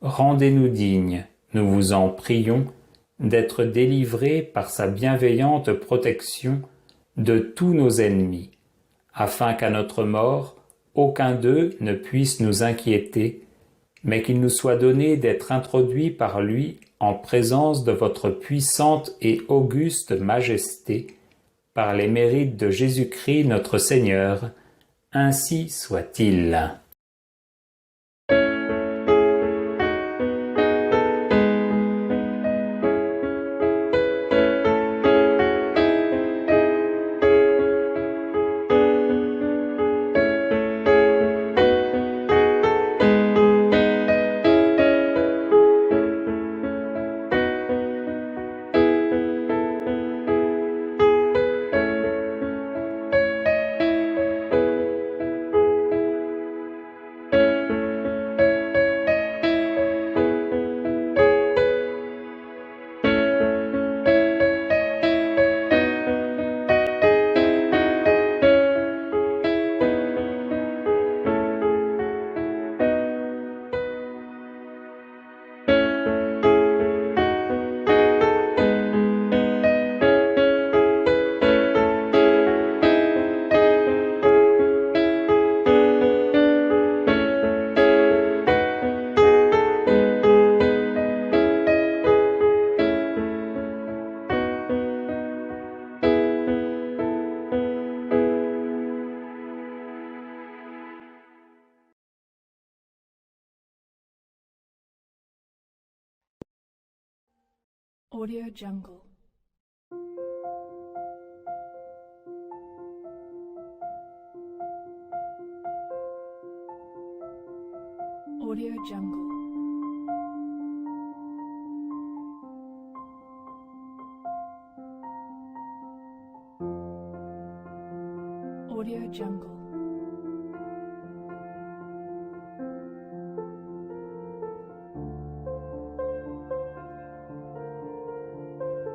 rendez-nous dignes, nous vous en prions, d'être délivrés par sa bienveillante protection de tous nos ennemis, afin qu'à notre mort, aucun d'eux ne puisse nous inquiéter, mais qu'il nous soit donné d'être introduits par lui en présence de votre puissante et auguste majesté, par les mérites de Jésus-Christ notre Seigneur, ainsi soit-il. Audio Jungle. Audio Jungle. Audio Jungle.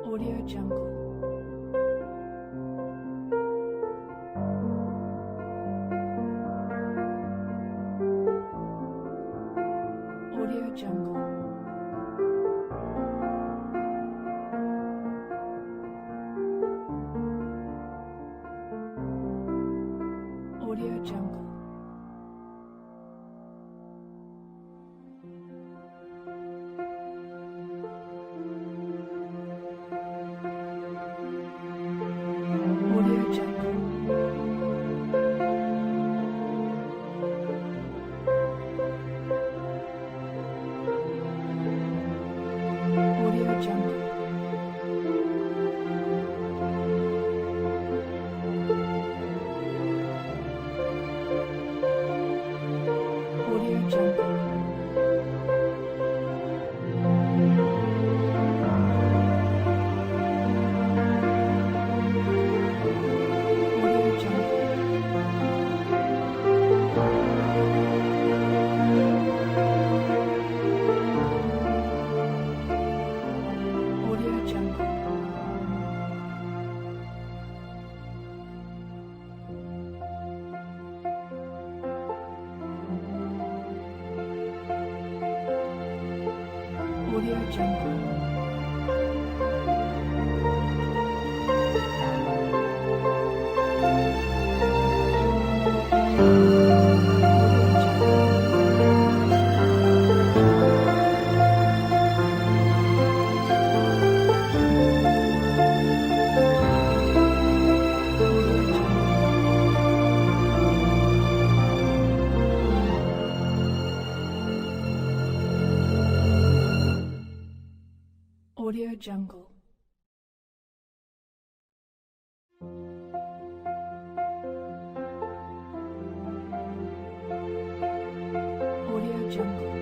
Audio Jungle. Audio Jungle. Audio Jungle. Audio Jungle. Audio Jungle. Audio Jungle. Audio Jungle. Audio Jungle. Audio Jungle. Audio Jungle. Audio Jungle. Audio Jungle.